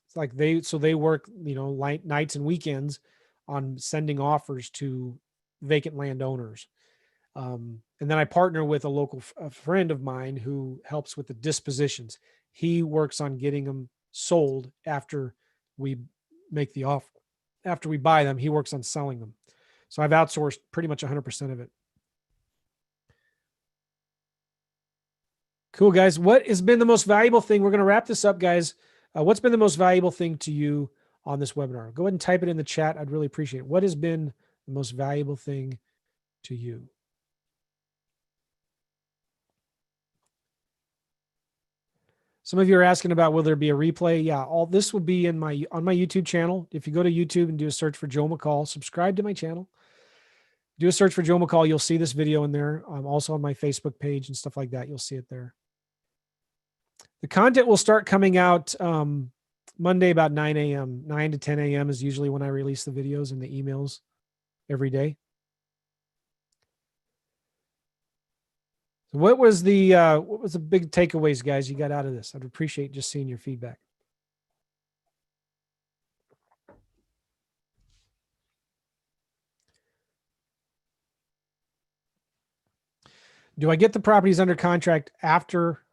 It's like they work, nights and weekends on sending offers to vacant landowners. And then I partner with a friend of mine who helps with the dispositions. He works on getting them sold after we make the offer. After we buy them, he works on selling them. So I've outsourced pretty much 100% of it. Cool, guys. What has been the most valuable thing? We're going to wrap this up, guys. What's been the most valuable thing to you on this webinar? Go ahead and type it in the chat. I'd really appreciate it. What has been the most valuable thing to you? Some of you are asking about, will there be a replay? Yeah, all this will be on my YouTube channel. If you go to YouTube and do a search for Joe McCall, subscribe to my channel. Do a search for Joe McCall. You'll see this video in there. I'm also on my Facebook page and stuff like that. You'll see it there. The content will start coming out Monday about 9 a.m. 9 to 10 a.m. is usually when I release the videos and the emails every day. So what was the big takeaways, guys, you got out of this? I'd appreciate just seeing your feedback. Do I get the properties under contract after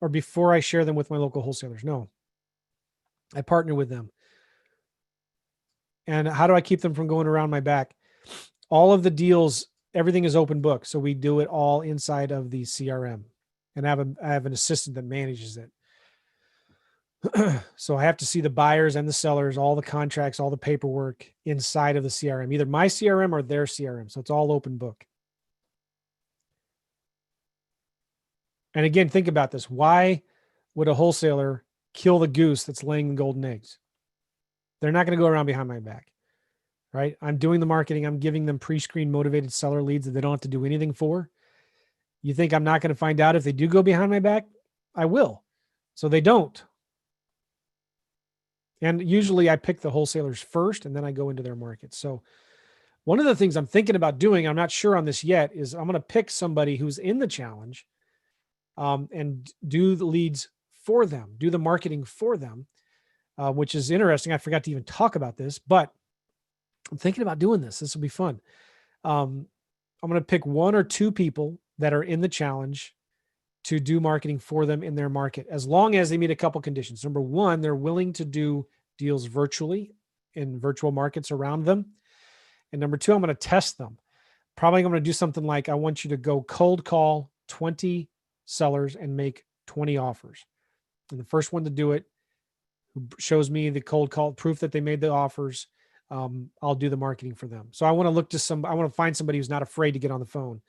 or before I share them with my local wholesalers? No. I partner with them. And how do I keep them from going around my back? All of the deals, everything is open book. So we do it all inside of the CRM. And I have an assistant that manages it. So I have to see the buyers and the sellers, all the contracts, all the paperwork inside of the CRM, either my CRM or their CRM. So it's all open book. And again, think about this. Why would a wholesaler kill the goose that's laying the golden eggs? They're not going to go around behind my back, right? I'm doing the marketing. I'm giving them pre-screened motivated seller leads that they don't have to do anything for. You think I'm not going to find out if they do go behind my back? I will. So they don't. And usually I pick the wholesalers first and then I go into their market. So one of the things I'm thinking about doing, I'm not sure on this yet, is I'm going to pick somebody who's in the challenge and do the leads for them, do the marketing for them, which is interesting. I forgot to even talk about this, but I'm thinking about doing this. This will be fun. I'm going to pick 1 or 2 people that are in the challenge to do marketing for them in their market, as long as they meet a couple conditions. Number 1, they're willing to do deals virtually in virtual markets around them. And number 2, I'm going to test them. Probably I'm going to do something like, I want you to go cold call 20 sellers and make 20 offers. And the first one to do it, who shows me the cold call proof that they made the offers, I'll do the marketing for them. So I want to find somebody who's not afraid to get on the phone.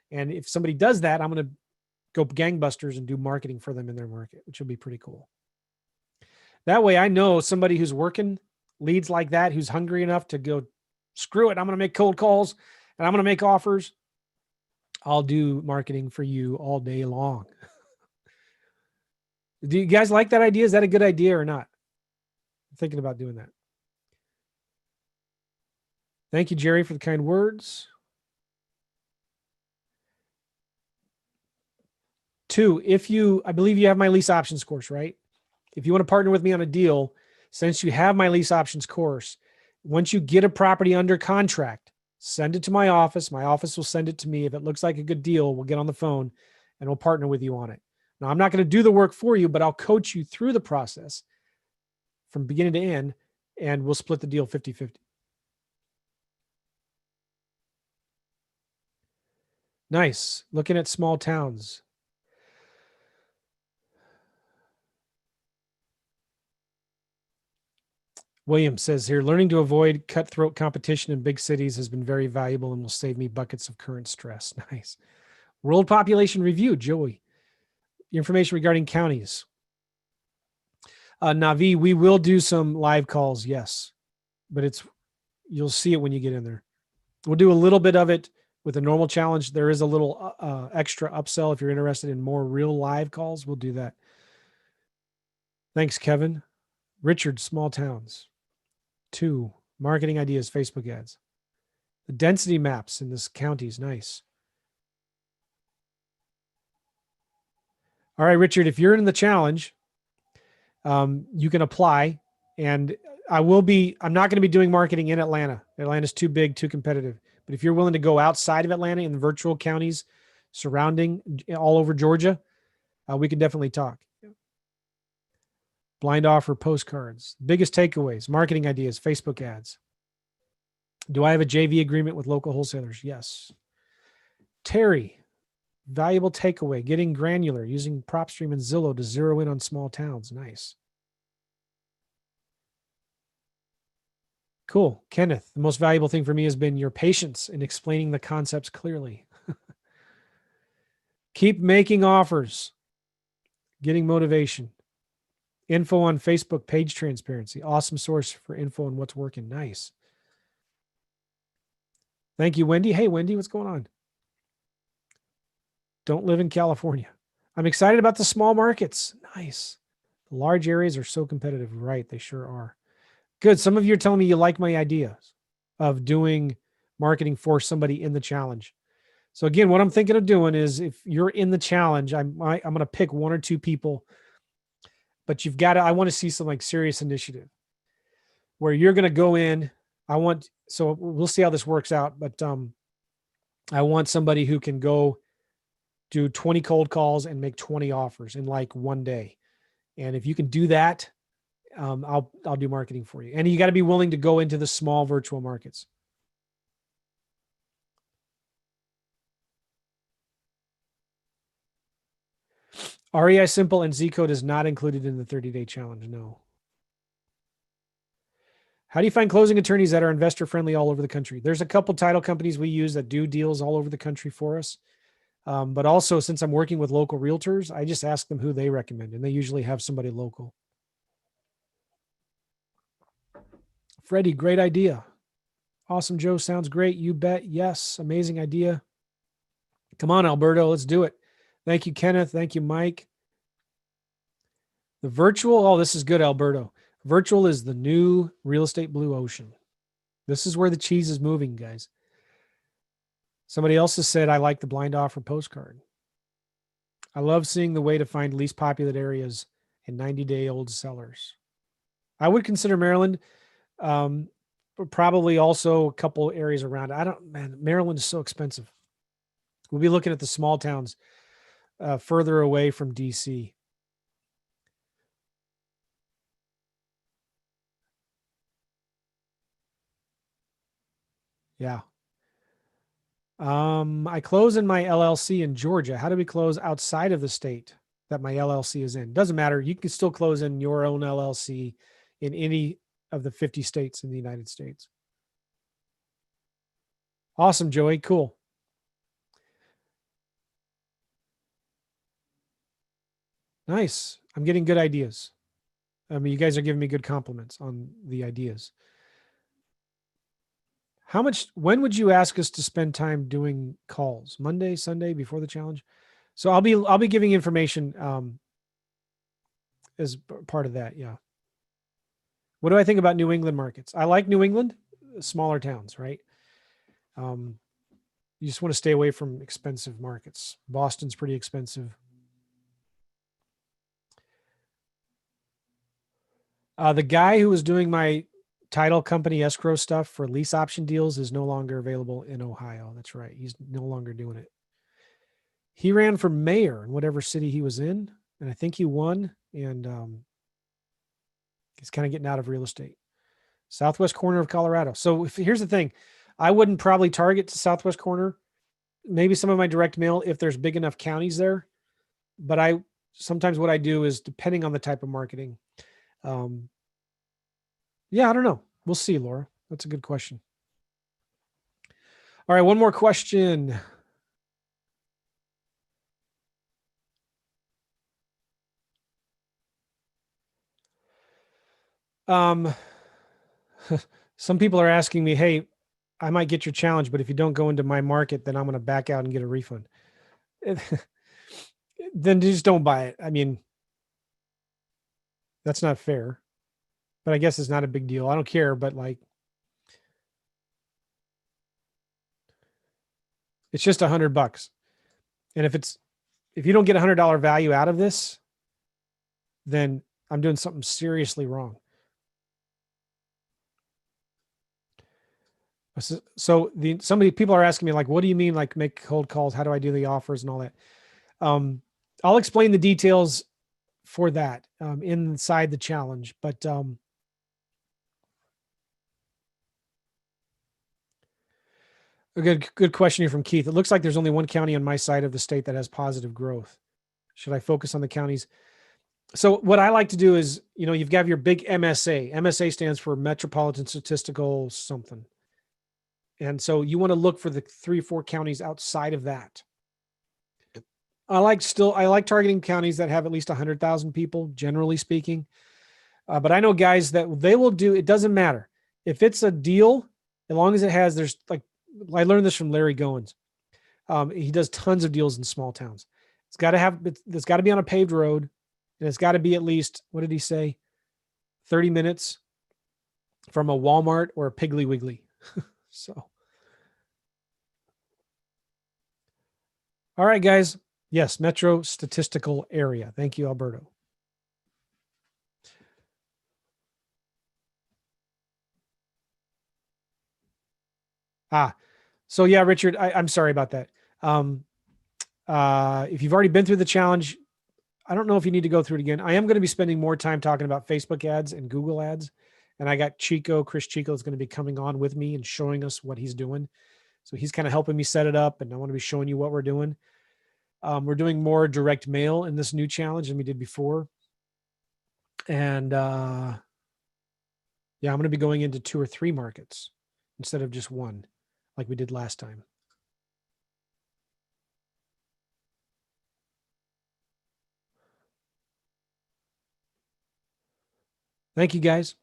And if somebody does that, I'm going to go gangbusters and do marketing for them in their market, which will be pretty cool. That way I know somebody who's working leads like that, who's hungry enough to go, screw it, I'm going to make cold calls and I'm going to make offers. I'll do marketing for you all day long. Do you guys like that idea? Is that a good idea or not? I'm thinking about doing that. Thank you, Jerry, for the kind words. 2, I believe you have my lease options course, right? If you want to partner with me on a deal, since you have my lease options course, once you get a property under contract, send it to my office. My office will send it to me. If it looks like a good deal, we'll get on the phone and we'll partner with you on it. Now, I'm not going to do the work for you, but I'll coach you through the process from beginning to end, and we'll split the deal 50-50. Nice. Looking at small towns. William says here, learning to avoid cutthroat competition in big cities has been very valuable and will save me buckets of current stress. Nice. World Population Review, Joey. Information regarding counties. Navi, we will do some live calls, yes. But you'll see it when you get in there. We'll do a little bit of it with a normal challenge. There is a little extra upsell if you're interested in more real live calls. We'll do that. Thanks, Kevin. Richard, small towns. 2, marketing ideas, Facebook ads. The density maps in this county is nice. All right, Richard, if you're in the challenge, you can apply. And I'm not going to be doing marketing in Atlanta. Atlanta's too big, too competitive. But if you're willing to go outside of Atlanta in the virtual counties surrounding all over Georgia, we can definitely talk. Blind offer postcards. Biggest takeaways, marketing ideas, Facebook ads. Do I have a JV agreement with local wholesalers? Yes. Terry, valuable takeaway, getting granular, using PropStream and Zillow to zero in on small towns. Nice. Cool. Kenneth, the most valuable thing for me has been your patience in explaining the concepts clearly. Keep making offers. Getting motivation. Info on Facebook page transparency. Awesome source for info on what's working. Nice. Thank you, Wendy. Hey, Wendy, what's going on? Don't live in California. I'm excited about the small markets. Nice. The large areas are so competitive. Right. They sure are. Good. Some of you are telling me you like my ideas of doing marketing for somebody in the challenge. So again, what I'm thinking of doing is if you're in the challenge, I'm going to pick 1 or 2 people, but I want to see some like serious initiative where you're going to go in. So we'll see how this works out, but I want somebody who can go do 20 cold calls and make 20 offers in like one day. And if you can do that, I'll do marketing for you. And you got to be willing to go into the small virtual markets. REI Simple and Z Code is not included in the 30-day challenge. No. How do you find closing attorneys that are investor friendly all over the country? There's a couple title companies we use that do deals all over the country for us. But also, since I'm working with local realtors, I just ask them who they recommend, and they usually have somebody local. Freddie, great idea. Awesome, Joe. Sounds great. You bet. Yes. Amazing idea. Come on, Alberto. Let's do it. Thank you, Kenneth. Thank you, Mike. The virtual. Oh, this is good, Alberto. Virtual is the new real estate blue ocean. This is where the cheese is moving, guys. Somebody else has said, I like the blind offer postcard. I love seeing the way to find least populated areas and 90-day-old sellers. I would consider Maryland, but probably also a couple areas around it. Maryland is so expensive. We'll be looking at the small towns further away from DC. Yeah. I close in my LLC in Georgia. How do we close outside of the state that my LLC is in? Doesn't matter. You can still close in your own LLC in any of the 50 states in the United States. Awesome, Joey. Cool. Nice. I'm getting good ideas. I mean, you guys are giving me good compliments on the ideas. When would you ask us to spend time doing calls? Monday, Sunday, before the challenge? So I'll be giving information as part of that. Yeah. What do I think about New England markets? I like New England. smaller towns, right? You just want to stay away from expensive markets. Boston's pretty expensive. The guy who was doing my title company escrow stuff for lease option deals is no longer available in Ohio. That's right. He's no longer doing it. He ran for mayor in whatever city he was in, and I think he won. And he's kind of getting out of real estate. Southwest corner of Colorado. So here's the thing. I wouldn't probably target the southwest corner. Maybe some of my direct mail if there's big enough counties there. But sometimes what I do is, depending on the type of marketing, yeah, I don't know. We'll see, Laura. That's a good question. All right, one more question. Some people are asking me, hey, I might get your challenge, but if you don't go into my market, then I'm going to back out and get a refund. Then just don't buy it. I mean, that's not fair, but I guess it's not a big deal. I don't care, but like, it's just $100. And if you don't get $100 value out of this, then I'm doing something seriously wrong. So people are asking me, like, what do you mean, like, make cold calls? How do I do the offers and all that? I'll explain the details for that inside the challenge, but a good question here from Keith. It looks like there's only one county on my side of the state that has positive growth. Should I focus on the counties? So what I like to do is, you've got your big MSA. MSA stands for Metropolitan Statistical something. And so you want to look for the 3 or 4 counties outside of that. I like targeting counties that have at least 100,000 people, generally speaking. But I know guys that they will do, it doesn't matter. If it's a deal, as long as there's like, I learned this from Larry Goins. He does tons of deals in small towns. It's got to be on a paved road, and it's got to be at least, what did he say? 30 minutes from a Walmart or a Piggly Wiggly. So, all right, guys. Yes, metro statistical area. Thank you, Alberto. So yeah, Richard, I'm sorry about that. If you've already been through the challenge, I don't know if you need to go through it again. I am going to be spending more time talking about Facebook ads and Google ads. And I got Chris Chico is going to be coming on with me and showing us what he's doing. So he's kind of helping me set it up, and I want to be showing you what we're doing. We're doing more direct mail in this new challenge than we did before. And yeah, I'm going to be going into 2 or 3 markets instead of just one, like we did last time. Thank you, guys.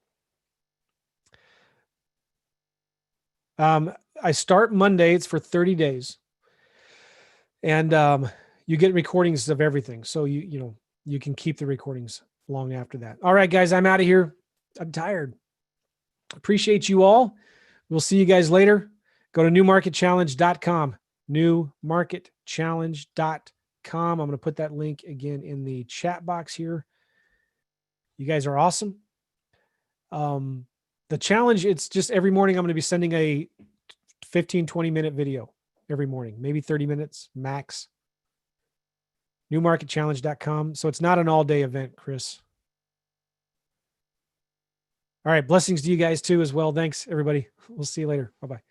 I start Monday. It's for 30 days. And you get recordings of everything. So you can keep the recordings long after that. All right, guys, I'm out of here. I'm tired. Appreciate you all. We'll see you guys later. Go to newmarketchallenge.com. newmarketchallenge.com. I'm going to put that link again in the chat box here. You guys are awesome. The challenge, it's just every morning I'm going to be sending a 15, 20-minute video every morning, maybe 30 minutes max. newmarketchallenge.com. So it's not an all-day event, Chris. All right. Blessings to you guys too as well. Thanks, everybody. We'll see you later. Bye-bye.